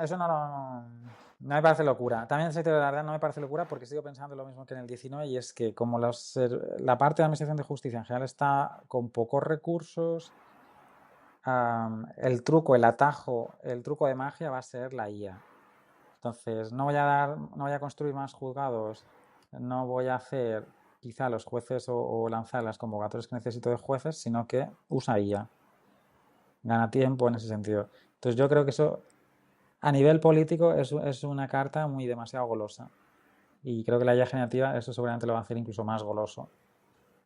no me parece locura. También de la verdad no me parece locura porque sigo pensando lo mismo que en el 19 y es que como la parte de la Administración de Justicia en general está con pocos recursos, el truco de magia va a ser la IA. Entonces, no voy a construir más juzgados, no voy a hacer quizá los jueces o lanzar las convocatorias que necesito de jueces, sino que usa IA. Gana tiempo en ese sentido. Entonces, yo creo que eso, a nivel político, es una carta muy demasiado golosa. Y creo que la IA generativa eso seguramente lo va a hacer incluso más goloso.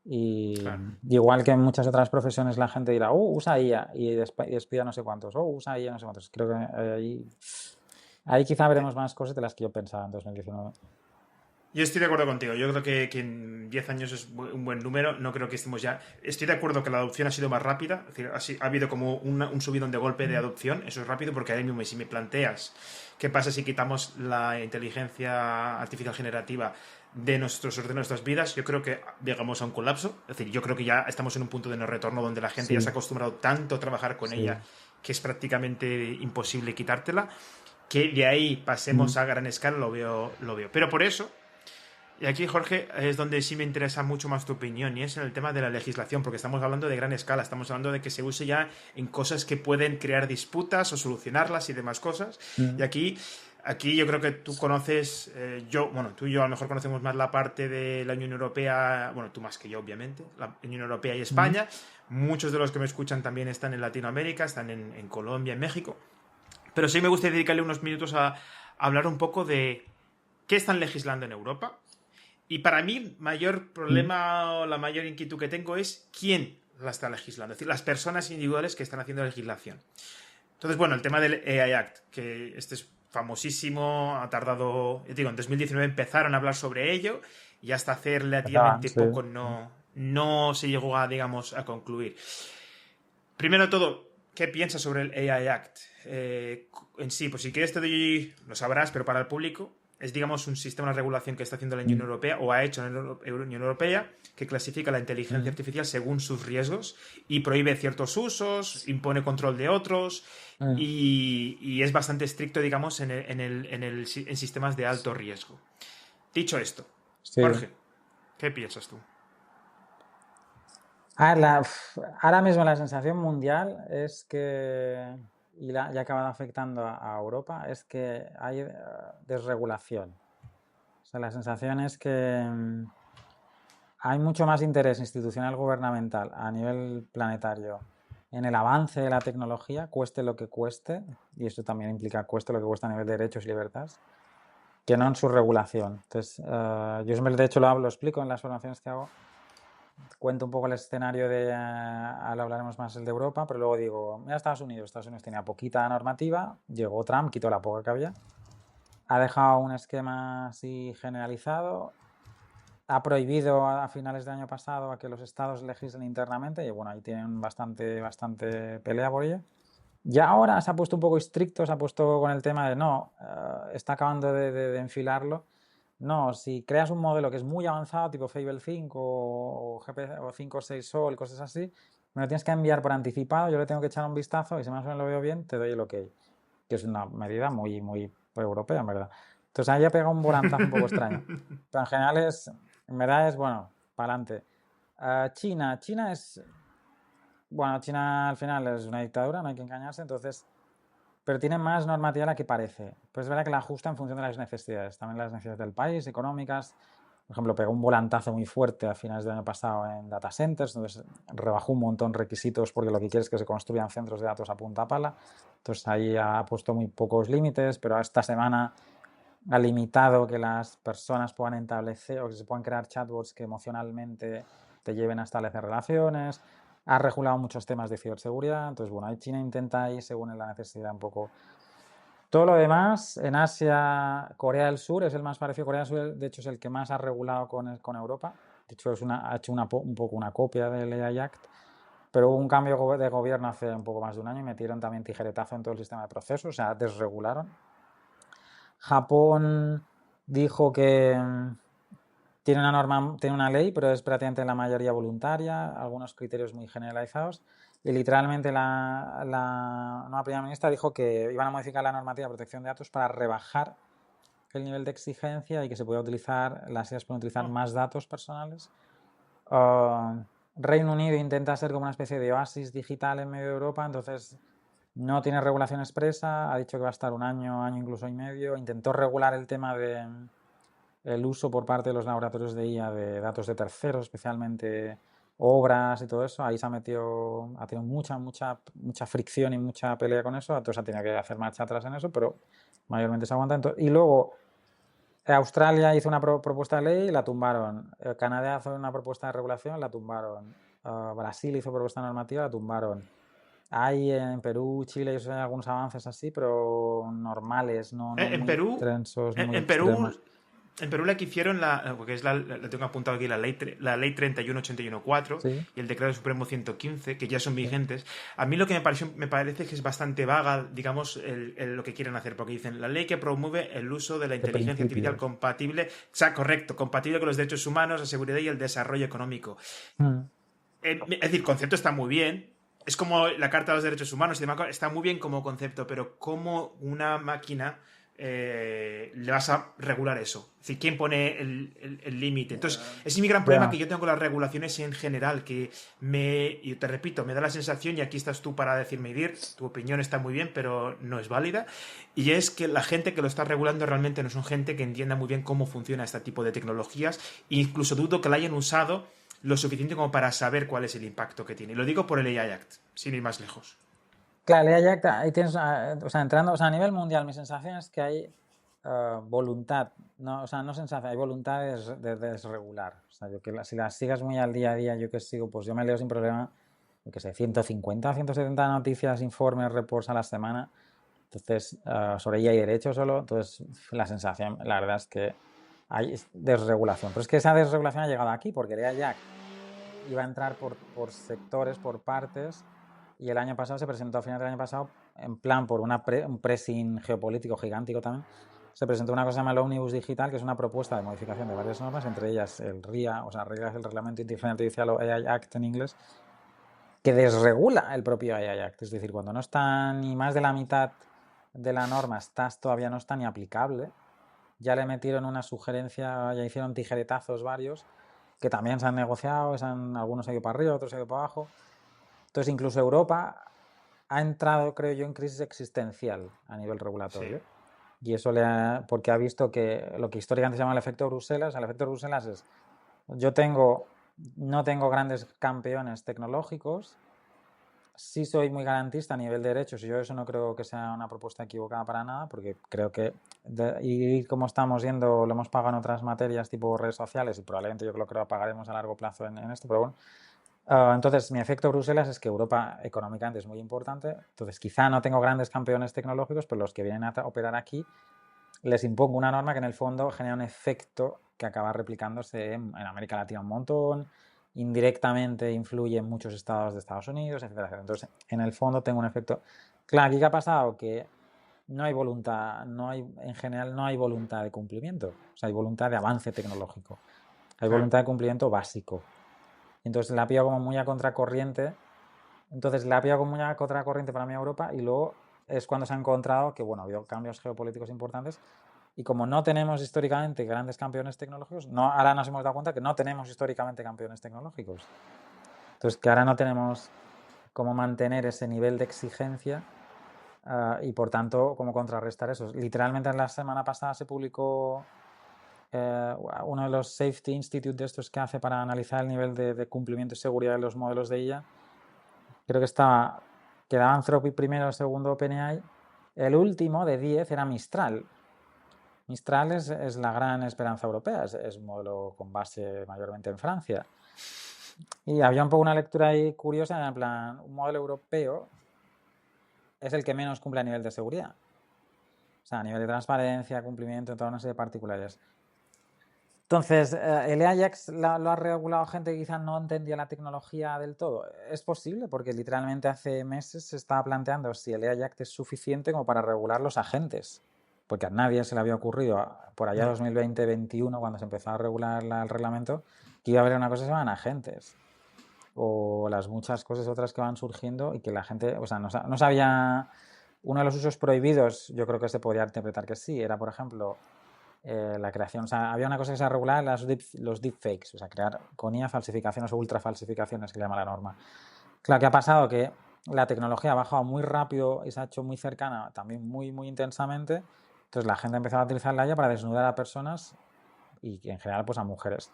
Y Claro. igual que en muchas otras profesiones la gente dirá, usa IA y despida no sé cuántos, usa IA no sé cuántos. Creo que ahí quizá veremos más cosas de las que yo pensaba en 2019. Yo estoy de acuerdo contigo. Yo creo que en 10 años es un buen número. No creo que estemos ya. Estoy de acuerdo que la adopción ha sido más rápida. Es decir, ha habido como un subidón de golpe de adopción. Eso es rápido porque ahora mismo, si me planteas qué pasa si quitamos la inteligencia artificial generativa de nuestros ordenadores, de nuestras vidas, yo creo que llegamos a un colapso. Es decir, yo creo que ya estamos en un punto de no retorno donde la gente ya se ha Sí, acostumbrado tanto a trabajar con sí. ella que es prácticamente imposible quitártela. Que de ahí pasemos a gran escala, lo veo. Pero por eso. Y aquí, Jorge, es donde sí me interesa mucho más tu opinión, y es en el tema de la legislación, porque estamos hablando de gran escala, estamos hablando de que se use ya en cosas que pueden crear disputas o solucionarlas y demás cosas. Y aquí yo creo que tú conoces, tú y yo a lo mejor conocemos más la parte de la Unión Europea, bueno, tú más que yo, obviamente, la Unión Europea y España. Muchos de los que me escuchan también están en Latinoamérica, están en Colombia, en México. Pero sí me gusta dedicarle unos minutos a hablar un poco de qué están legislando en Europa. Y para mí, mayor problema o la mayor inquietud que tengo es quién la está legislando, es decir, las personas individuales que están haciendo la legislación. Entonces, bueno, el tema del AI Act, que este es famosísimo, ha tardado, en 2019 empezaron a hablar sobre ello y hasta hace relativamente Sí. poco no se llegó a, digamos, a concluir. Primero de todo, ¿qué piensas sobre el AI Act? En sí, pues si quieres te doy, lo sabrás, pero para el público, es, digamos, un sistema de regulación que está haciendo la Unión Europea o ha hecho la Unión Europea que clasifica la inteligencia artificial según sus riesgos y prohíbe ciertos usos, impone control de otros y es bastante estricto, digamos, en sistemas de alto riesgo. Dicho esto, Sí. Jorge, ¿qué piensas tú? Ahora mismo la sensación mundial es que, y ha acabado afectando a Europa, es que hay desregulación. O sea, la sensación es que hay mucho más interés institucional gubernamental a nivel planetario en el avance de la tecnología, cueste lo que cueste, y eso también implica cueste lo que cuesta a nivel de derechos y libertades, que no en su regulación. Entonces, yo siempre, de hecho, lo explico en las formaciones que hago. Cuento un poco el escenario de, ahora hablaremos más el de Europa, pero luego digo, mira Estados Unidos tenía poquita normativa, llegó Trump, quitó la poca que había, ha dejado un esquema así generalizado, ha prohibido a finales del año pasado a que los estados legislen internamente, y bueno, ahí tienen bastante pelea por ello. Ya ahora se ha puesto un poco estricto, se ha puesto con el tema de no, está acabando de enfilarlo. No, si creas un modelo que es muy avanzado, tipo Fable 5 o 5.6 Sol, cosas así, me lo tienes que enviar por anticipado, yo le tengo que echar un vistazo y si más o menos lo veo bien, te doy el ok. Que es una medida muy europea, en verdad. Entonces ahí ha pegado un volantazo un poco extraño. Pero en verdad es, bueno, para adelante. China es, bueno, China al final es una dictadura, no hay que engañarse, entonces, pero tiene más normativa de la que parece. Pues es verdad que la ajusta en función de las necesidades, también las necesidades del país, económicas. Por ejemplo, pegó un volantazo muy fuerte a finales del año pasado en data centers, entonces rebajó un montón requisitos porque lo que quiere es que se construyan centros de datos a punta pala. Entonces ahí ha puesto muy pocos límites, pero esta semana ha limitado que las personas puedan establecer o que se puedan crear chatbots que emocionalmente te lleven a establecer relaciones. Ha regulado muchos temas de ciberseguridad. Entonces, bueno, ahí China intenta ahí según la necesidad un poco. Todo lo demás, en Asia, Corea del Sur es el más parecido. Corea del Sur, de hecho, es el que más ha regulado con Europa. De hecho, ha hecho un poco una copia del AI Act. Pero hubo un cambio de gobierno hace un poco más de un año y metieron también tijeretazo en todo el sistema de procesos, o sea, desregularon. Japón dijo que tiene una ley, pero es prácticamente la mayoría voluntaria, algunos criterios muy generalizados. Y literalmente la nueva primera ministra dijo que iban a modificar la normativa de protección de datos para rebajar el nivel de exigencia y que se pueda utilizar, las IAs pueden utilizar más datos personales. Reino Unido intenta ser como una especie de oasis digital en medio de Europa, entonces No tiene regulación expresa, ha dicho que va a estar un año, año incluso y medio. Intentó regular el tema de el uso por parte de los laboratorios de IA de datos de terceros, especialmente obras y todo eso. Ahí se ha tenido mucha fricción y mucha pelea con eso, entonces ha tenido que hacer marcha atrás en eso, pero mayormente se aguanta. Y luego Australia hizo una propuesta de ley y la tumbaron. Canadá hizo una propuesta de regulación, la tumbaron. Brasil hizo propuesta normativa, la tumbaron. Hay en Perú, Chile, hay algunos avances así, pero normales, no En muy Perú, extensos ni en, muy en Perú, extremos. en Perú la que hicieron, porque es la tengo apuntado aquí, la ley 31814 Sí, y el decreto supremo 115, que ya son sí. vigentes. A mí lo que me parece que es bastante vaga, digamos, lo que quieren hacer, porque dicen la ley que promueve el uso de la De inteligencia artificial principios. compatible, o sea, correcto, compatible con los derechos humanos, la seguridad y el desarrollo económico. Mm. Es decir, el concepto está muy bien. Es como la Carta de los Derechos Humanos y demás, está muy bien como concepto, pero ¿cómo una máquina le vas a regular eso? Es decir, ¿quién pone el límite? Entonces, ese es mi gran problema Ya. que yo tengo con las regulaciones en general, que y te repito, me da la sensación, y aquí estás tú para decirme, Idir, tu opinión está muy bien, pero no es válida, y es que la gente que lo está regulando realmente no son gente que entienda muy bien cómo funciona este tipo de tecnologías, e incluso dudo que la hayan usado lo suficiente como para saber cuál es el impacto que tiene. Y lo digo por el AI Act, sin ir más lejos. Claro, ya ahí tienes, o sea, entrando, o sea, a nivel mundial, mi sensación es que hay voluntad, no, o sea, no sensación, hay voluntad de desregular. O sea, yo que si las sigas muy al día a día, yo que sigo, pues yo me leo sin problema, yo que sé, 150, 170 noticias, informes, reports a la semana. Entonces, sobre IA y derecho solo, entonces la sensación, la verdad es que hay desregulación. Pero es que esa desregulación ha llegado aquí, porque el AI Act iba a entrar por sectores, por partes, y el año pasado se presentó, a final del año pasado, en plan por un pressing geopolítico gigántico también, se presentó una cosa que se llama el Omnibus Digital, que es una propuesta de modificación de varias normas, entre ellas el RIA, o sea, reglas del Reglamento de Inteligencia Artificial o AI Act en inglés, que desregula el propio AI Act. Es decir, cuando no está ni más de la mitad de la norma, todavía no está ni aplicable, ya le metieron una sugerencia, ya hicieron tijeretazos varios, que también se han negociado, algunos han ido para arriba, otros han ido para abajo. Entonces, incluso Europa ha entrado, creo yo, en crisis existencial a nivel Sí. regulatorio. Y eso porque ha visto que lo que históricamente se llama el efecto Bruselas es, yo no tengo grandes campeones tecnológicos, sí soy muy garantista a nivel de derechos y yo eso no creo que sea una propuesta equivocada para nada, porque creo que y como estamos yendo, lo hemos pagado en otras materias tipo redes sociales y probablemente yo creo que lo pagaremos a largo plazo en esto, pero bueno. Entonces, mi efecto Bruselas es que Europa económicamente es muy importante, entonces quizá no tengo grandes campeones tecnológicos, pero los que vienen a operar aquí les impongo una norma que en el fondo genera un efecto que acaba replicándose en América Latina un montón, indirectamente influye en muchos estados de Estados Unidos, etcétera, etcétera. Entonces, en el fondo tengo un efecto. Claro, aquí qué ha pasado que no hay voluntad, en general no hay voluntad de cumplimiento, o sea, hay voluntad de avance tecnológico, hay voluntad de cumplimiento básico. Entonces la ha pillado como muy a contracorriente, entonces la ha pillado como muy a contracorriente para mí a Europa y luego es cuando se ha encontrado que, bueno, ha habido cambios geopolíticos importantes y como no tenemos históricamente grandes campeones tecnológicos, ahora nos hemos dado cuenta que no tenemos históricamente campeones tecnológicos. Entonces, que ahora no tenemos cómo mantener ese nivel de exigencia y, por tanto, cómo contrarrestar eso. Literalmente, la semana pasada se publicó uno de los Safety Institute de estos que hace para analizar el nivel de cumplimiento y seguridad de los modelos de IA. Creo que quedaba Anthropic primero, segundo OpenAI. El último de 10 era Mistral. Mistral es la gran esperanza europea, es un modelo con base mayormente en Francia. Y había un poco una lectura ahí curiosa, en plan, un modelo europeo es el que menos cumple a nivel de seguridad. O sea, a nivel de transparencia, cumplimiento, toda una serie de particularidades. Entonces, ¿el Ajax lo ha regulado gente que quizás no entendía la tecnología del todo? Es posible, porque literalmente hace meses se estaba planteando si el Ajax es suficiente como para regular los agentes. Porque a nadie se le había ocurrido, por allá 2020-2021, cuando se empezó a regular el reglamento, que iba a haber una cosa que se llaman agentes. O las muchas cosas otras que van surgiendo y que la gente, o sea, no sabía. Uno de los usos prohibidos, yo creo que se podría interpretar que sí, era, por ejemplo, la creación, o sea, había una cosa que se regulaba, los deepfakes, o sea, crear con IA falsificaciones o ultra falsificaciones, que llama la norma. Claro, ¿qué ha pasado? Que la tecnología ha bajado muy rápido y se ha hecho muy cercana, también muy, muy intensamente. Entonces la gente ha empezado a utilizar la IA para desnudar a personas y en general pues a mujeres.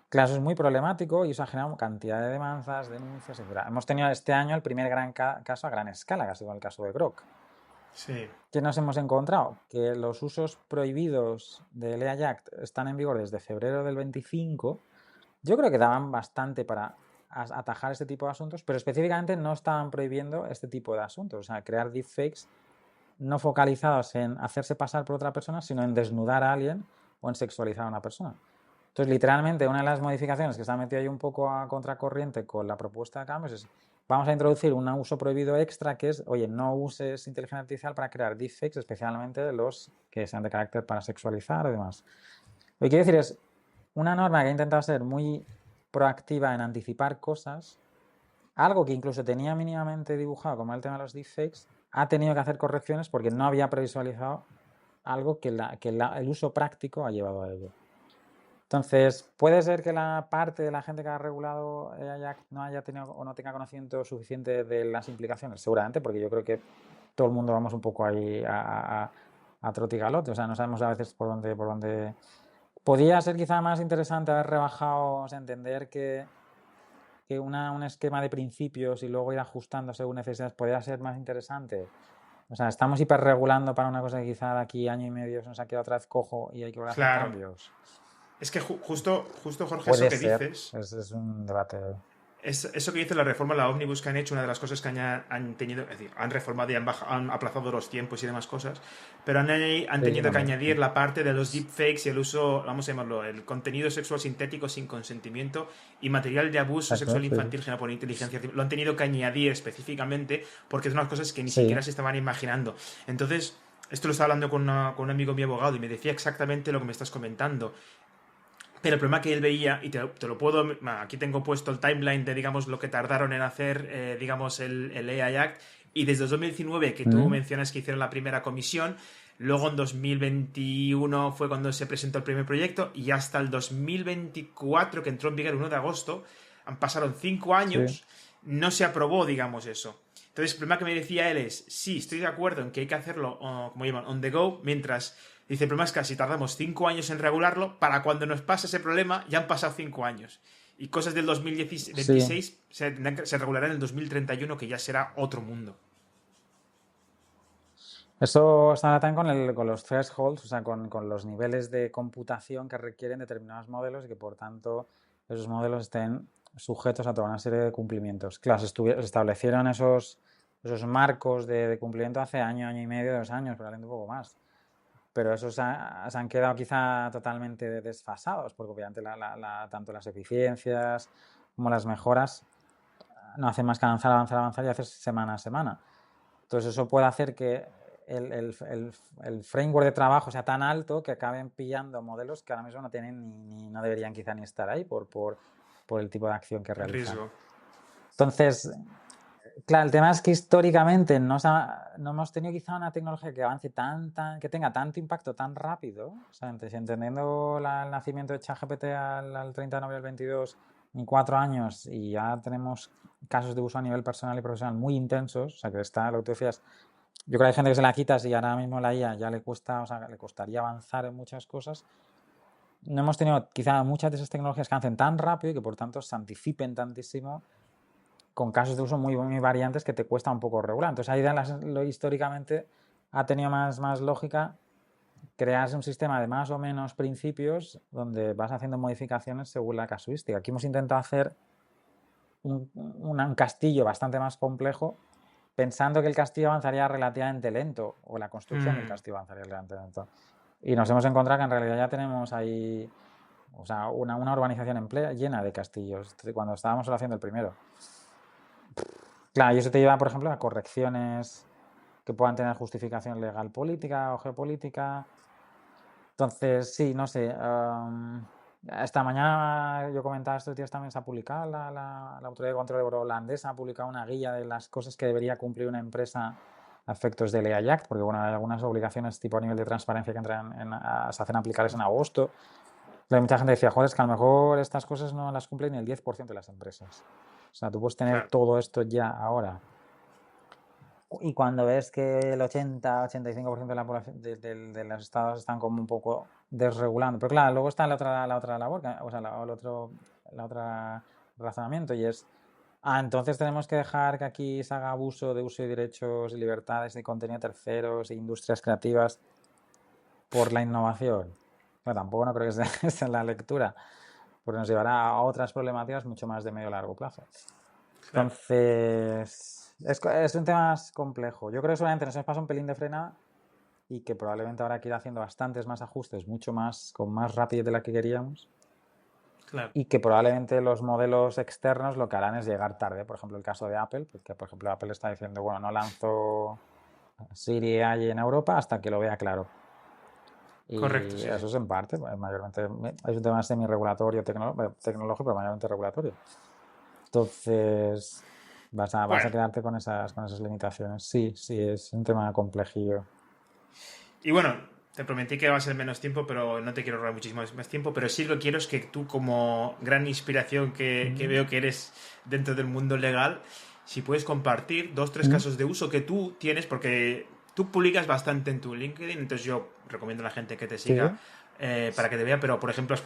Claro, eso es muy problemático y eso ha generado cantidad de demandas, denuncias, etc. Hemos tenido este año el primer gran caso a gran escala, que ha sido el caso de Grok. Sí. ¿Qué nos hemos encontrado? Que los usos prohibidos del AI Act están en vigor desde febrero del 25. Yo creo que daban bastante para atajar este tipo de asuntos, pero específicamente no estaban prohibiendo este tipo de asuntos. O sea, crear deepfakes no focalizados en hacerse pasar por otra persona, sino en desnudar a alguien o en sexualizar a una persona. Entonces, literalmente, una de las modificaciones que se ha metido ahí un poco a contracorriente con la propuesta de cambios es: vamos a introducir un uso prohibido extra, que es, oye, no uses inteligencia artificial para crear deepfakes, especialmente los que sean de carácter para sexualizar y demás. Lo que quiero decir es, una norma que ha intentado ser muy proactiva en anticipar cosas, algo que incluso tenía mínimamente dibujado, como el tema de los deepfakes, ha tenido que hacer correcciones porque no había previsualizado algo que el uso práctico ha llevado a ello. Entonces, puede ser que la parte de la gente que ha regulado no haya tenido o no tenga conocimiento suficiente de las implicaciones, seguramente, porque yo creo que todo el mundo vamos un poco ahí a trotigalote, o sea, no sabemos a veces por dónde. Podría ser quizá más interesante haber rebajado, o sea, entender que un esquema de principios y luego ir ajustando según necesidades podría ser más interesante. O sea, estamos hiperregulando para una cosa que quizá de aquí año y medio se nos ha quedado otra vez cojo y hay que volver a hacer Claro. cambios. Es que justo Jorge, Puede eso que ser. dices... Es un debate. Eso que dice la reforma, la ómnibus que han hecho, una de las cosas que han tenido, es decir, han reformado y han aplazado los tiempos y demás cosas, pero han tenido que añadir la parte de los deepfakes y el uso, vamos a llamarlo, el contenido sexual sintético sin consentimiento y material de abuso sexual infantil generado por inteligencia artificial. Lo han tenido que añadir específicamente porque es unas cosas que ni siquiera se estaban imaginando. Entonces, esto lo estaba hablando con un amigo mi abogado y me decía exactamente lo que me estás comentando. Pero el problema que él veía, y te lo puedo... Aquí tengo puesto el timeline de, digamos, lo que tardaron en hacer, digamos, el AI Act. Y desde 2019, que tú mencionas que hicieron la primera comisión, luego en 2021 fue cuando se presentó el primer proyecto, y hasta el 2024, que entró en vigor el 1 de agosto, pasaron 5 años, no se aprobó, digamos, eso. Entonces, el problema que me decía él es, sí, estoy de acuerdo en que hay que hacerlo, como llaman, on the go, mientras... Dice, el problema es que si tardamos 5 años en regularlo, para cuando nos pase ese problema ya han pasado 5 años. Y cosas del 2026 se regularán en el 2031, que ya será otro mundo. Eso está también con los thresholds, o sea, con los niveles de computación que requieren determinados modelos y que, por tanto, esos modelos estén sujetos a toda una serie de cumplimientos. Claro, se establecieron esos marcos de cumplimiento hace año y medio, 2 años, probablemente un poco más. Pero esos se han quedado quizá totalmente desfasados, porque obviamente tanto las eficiencias como las mejoras no hacen más que avanzar y hacer semana a semana. Entonces eso puede hacer que el framework de trabajo sea tan alto que acaben pillando modelos que ahora mismo no tienen no deberían quizá ni estar ahí por el tipo de acción que realizan. Riesgo. Entonces, claro, el tema es que históricamente no hemos tenido quizá una tecnología que avance que tenga tanto impacto tan rápido. O sea, entendiendo el nacimiento de ChatGPT al 30 de noviembre del 22 en 4 años, y ya tenemos casos de uso a nivel personal y profesional muy intensos. O sea, que lo que tú decías, yo creo que hay gente que se la quita y ahora mismo la IA ya le costaría avanzar en muchas cosas. No hemos tenido quizá muchas de esas tecnologías que avancen tan rápido y que por tanto se anticipen tantísimo, con casos de uso muy, muy variantes que te cuesta un poco regular. Entonces ahí históricamente ha tenido más lógica crearse un sistema de más o menos principios donde vas haciendo modificaciones según la casuística. Aquí hemos intentado hacer un castillo bastante más complejo, pensando que el castillo avanzaría relativamente lento, o la construcción del castillo avanzaría relativamente lento. Y nos hemos encontrado que en realidad ya tenemos ahí, o sea, una urbanización llena de castillos, cuando estábamos solo haciendo el primero. Claro, y eso te lleva, por ejemplo, a correcciones que puedan tener justificación legal política o geopolítica. Entonces, sí, no sé. Esta mañana yo comentaba, estos días también se ha publicado, la Autoridad de Control holandesa ha publicado una guía de las cosas que debería cumplir una empresa a efectos del AI Act, porque bueno, hay algunas obligaciones tipo a nivel de transparencia que se hacen aplicables en agosto. Hay mucha gente que decía, joder, es que a lo mejor estas cosas no las cumplen ni el 10% de las empresas. O sea, tú puedes tener todo esto ya ahora. Y cuando ves que el 80-85% de la población de los estados están como un poco desregulando. Pero claro, luego está la otra labor, o sea, la otra razonamiento, y es, entonces tenemos que dejar que aquí se haga abuso de uso de derechos y libertades de contenido de terceros e industrias creativas por la innovación. Bueno, tampoco no creo que sea esa la lectura, porque nos llevará a otras problemáticas mucho más de medio a largo plazo. Claro. Entonces, es un tema más complejo. Yo creo que seguramente nos hemos pasado un pelín de frenada y que probablemente habrá que ir haciendo bastantes más ajustes, mucho más, con más rapidez de la que queríamos. Claro. Y que probablemente los modelos externos lo que harán es llegar tarde. Por ejemplo, el caso de Apple, porque por ejemplo Apple está diciendo, bueno, no lanzo Siri AI en Europa hasta que lo vea claro. Correcto, Y sí, eso sí. es en parte, mayormente, es un tema semi-regulatorio, tecnológico, pero mayormente regulatorio. Entonces, vas a Bueno, quedarte con esas limitaciones. Sí, sí, es un tema complejillo. y bueno, te prometí que va a ser menos tiempo, pero no te quiero robar muchísimo más tiempo, pero sí lo que quiero es que tú, como gran inspiración que Mm, veo que eres dentro del mundo legal, si puedes compartir 2, 3 mm, casos de uso que tú tienes, porque tú publicas bastante en tu LinkedIn, entonces yo recomiendo a la gente que te siga sí, para que te vea, pero por ejemplo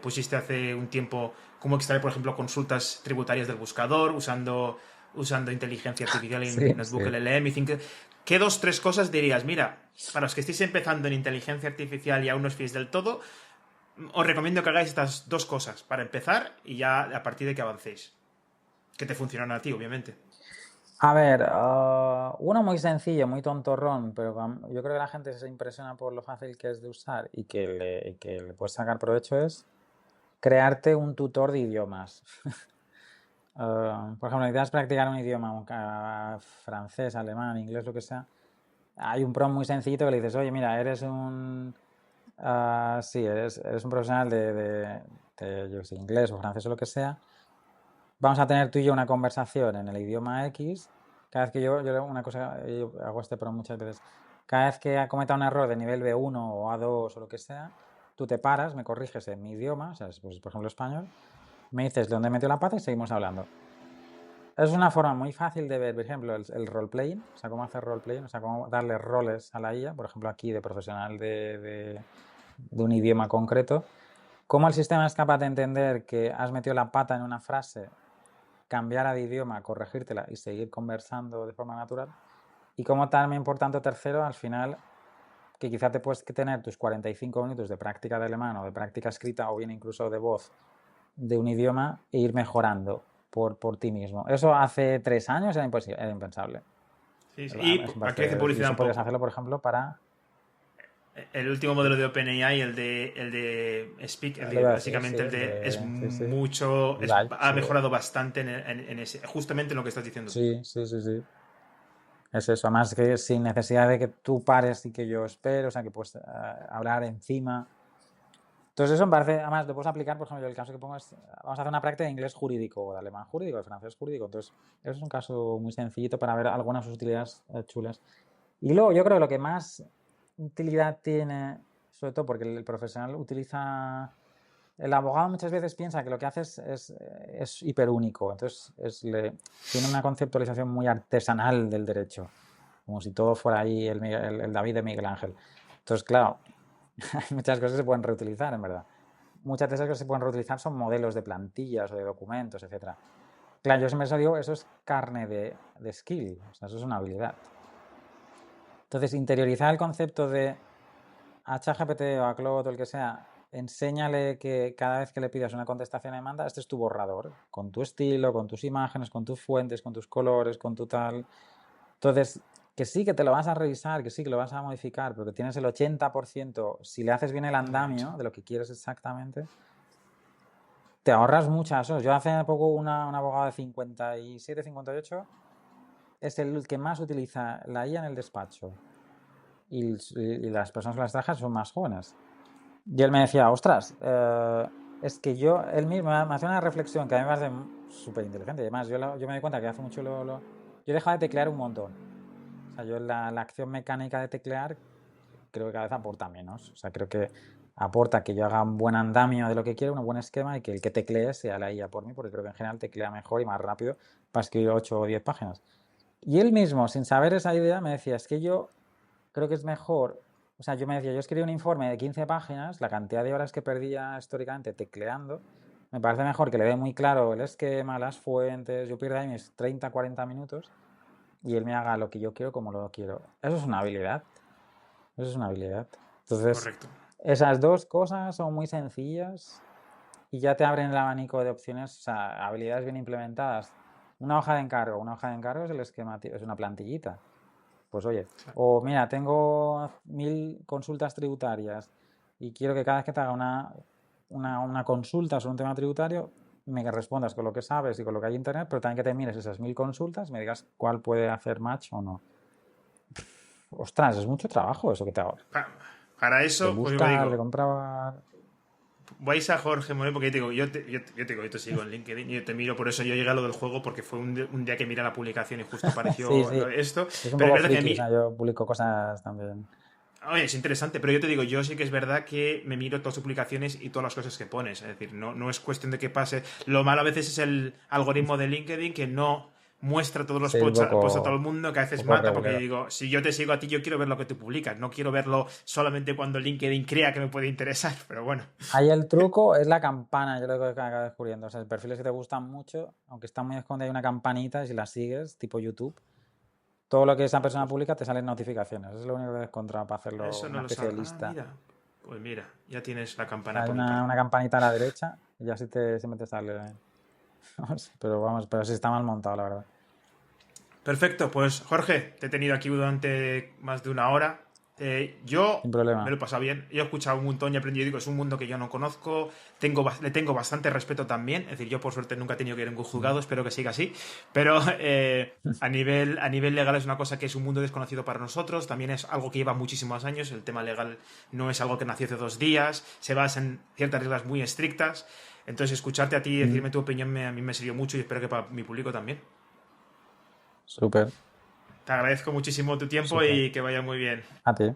pusiste hace un tiempo cómo extraer, por ejemplo, consultas tributarias del buscador usando inteligencia artificial sí, en Notebook sí. LLM. ¿Qué 2, 3 cosas dirías? Mira, para los que estéis empezando en inteligencia artificial y aún no os fiéis del todo, os recomiendo que hagáis estas 2 cosas para empezar y ya a partir de que avancéis. Que te funcionan a ti, obviamente. A ver, uno muy sencillo, muy tontorrón, pero yo creo que la gente se impresiona por lo fácil que es de usar y que le puedes sacar provecho es crearte un tutor de idiomas. Por ejemplo, necesitas practicar un idioma, francés, alemán, inglés, lo que sea. Hay un prompt muy sencillito que le dices, oye, mira, sí, eres un profesional yo sé, inglés o francés o lo que sea. Vamos a tener tú y yo una conversación en el idioma X. Cada vez que una cosa, yo hago este prompt muchas veces. Cada vez que ha cometido un error de nivel B1 o A2 o lo que sea, tú te paras, me corriges en mi idioma, o sea, pues, por ejemplo español, me dices de dónde metió la pata y seguimos hablando. Es una forma muy fácil de ver, por ejemplo, el roleplaying, o sea, cómo hacer roleplaying, o sea, cómo darle roles a la IA, por ejemplo, aquí de profesional de un idioma concreto, cómo el sistema es capaz de entender que has metido la pata en una frase, cambiar de idioma, corregírtela y seguir conversando de forma natural, y cómo también, por tanto, tercero, al final, que quizá te puedes tener tus 45 minutos de práctica de alemán o de práctica escrita o bien incluso de voz de un idioma e ir mejorando por ti mismo. Eso hace 3 años era impensable. Sí, sí. Y aquí hace Y publicidad eso un podrías poco. hacerlo, por ejemplo, para... El último modelo de OpenAI, el de Speak, Lo iba a decir, sí, básicamente es sí, sí. mucho, Ibai, ha sí. mejorado bastante en ese, justamente en lo que estás diciendo tú. Sí, sí, sí, sí. Es eso, además que sin necesidad de que tú pares y que yo espere, o sea, que puedes hablar encima. Entonces eso me parece, además lo puedes aplicar, por ejemplo, el caso que pongo es, vamos a hacer una práctica de inglés jurídico, o de alemán jurídico, de francés jurídico. Entonces, eso es un caso muy sencillito para ver algunas utilidades chulas. Y luego yo creo que lo que más utilidad tiene, sobre todo porque el profesional utiliza... El abogado muchas veces piensa que lo que hace es hiperúnico, entonces tiene una conceptualización muy artesanal del derecho, como si todo fuera ahí el David de Miguel Ángel. Entonces, claro, hay muchas cosas que se pueden reutilizar, en verdad. Muchas de esas cosas que se pueden reutilizar son modelos de plantillas o de documentos, etc. Claro, yo siempre digo, eso es carne de skill, o sea, eso es una habilidad. Entonces, interiorizar el concepto de a ChatGPT o a Claude o el que sea, enséñale que cada vez que le pidas una contestación a demanda, este es tu borrador, con tu estilo, con tus imágenes, con tus fuentes, con tus colores, con tu tal. Entonces, que sí que te lo vas a revisar, que sí que lo vas a modificar, pero que tienes el 80%, si le haces bien el andamio de lo que quieres exactamente, te ahorras muchas horas. Yo hace poco un abogado de 57, 58 es el que más utiliza la IA en el despacho. Y las personas que las trabajan son más jóvenes. Y él me decía, ostras, es que él mismo me hacía una reflexión que a mí me parece súper inteligente. Además, yo me doy cuenta que hace mucho yo he dejado de teclear un montón. O sea, yo la acción mecánica de teclear creo que cada vez aporta menos. O sea, creo que aporta que yo haga un buen andamio de lo que quiero, un buen esquema y que el que teclee sea la IA por mí, porque creo que en general teclea mejor y más rápido para escribir 8 o 10 páginas. Y él mismo, sin saber esa idea, me decía, es que yo creo que es mejor, o sea, yo me decía, yo escribí un informe de 15 páginas, la cantidad de horas que perdía históricamente tecleando, me parece mejor que le dé muy claro el esquema, las fuentes, yo pierdo ahí mis 30, 40 minutos y él me haga lo que yo quiero como lo quiero. Eso es una habilidad, eso es una habilidad. Entonces, Correcto. esas dos cosas son muy sencillas y ya te abren el abanico de opciones, o sea, habilidades bien implementadas. Una hoja de encargo es el esquema, es una plantillita. Pues oye, o mira, tengo 1000 consultas tributarias y quiero que cada vez que te haga una consulta sobre un tema tributario, me respondas con lo que sabes y con lo que hay en internet, pero también que te mires esas 1000 consultas y me digas cuál puede hacer match o no. Ostras, es mucho trabajo eso que te hago. Para De eso, pues yo me buscar, de digo, comprobar. vais a Jorge Morel, porque yo te digo, yo te sigo en LinkedIn y yo te miro, por eso yo llegué a lo del juego, porque fue un día que miré la publicación y justo Sí, apareció sí. esto. Es un Pero es poco verdad que a friki, o mí, sea, yo publico cosas también. oye, es interesante, pero yo te digo, yo sí que es verdad que me miro todas tus publicaciones y todas las cosas que pones. Es decir, no es cuestión de que pase. Lo malo a veces es el algoritmo de LinkedIn que no muestra todos los Sí, un posts a todo el poco, mundo, que a veces poco mata, porque regulero. digo, si yo te sigo a ti, yo quiero ver lo que tú publicas, no quiero verlo solamente cuando LinkedIn crea que me puede interesar, pero bueno. Ahí el truco es la campana, yo lo que acabo descubriendo. O sea, perfiles que te gustan mucho, aunque están muy escondidos, hay una campanita y si la sigues, tipo YouTube, todo lo que esa persona Pues publica te salen notificaciones. Eso es lo único que he encontrado para hacerlo eso no una lo especie de sabía. Ah, lista. mira. Pues mira, ya tienes la O sea, campana hay por mi parte. una campanita a la derecha y ya siempre te sale. Pero vamos, pero sí está mal montado, la verdad. Perfecto, pues Jorge, te he tenido aquí durante más de una hora. Yo Sin me problema. lo he pasado bien, yo he escuchado un montón y he aprendido. Digo, es un mundo que yo no conozco, le tengo bastante respeto también. Es decir, yo por suerte nunca he tenido que ir a un juzgado, espero que siga así. Pero a nivel legal es una cosa que es un mundo desconocido para nosotros. También es algo que lleva muchísimos años. El tema legal no es algo que nació hace 2 días, se basa en ciertas reglas muy estrictas. Entonces, escucharte a ti y decirme tu opinión a mí me sirvió mucho y espero que para mi público también. Súper, Te agradezco muchísimo tu tiempo súper. y que vaya muy bien. A ti.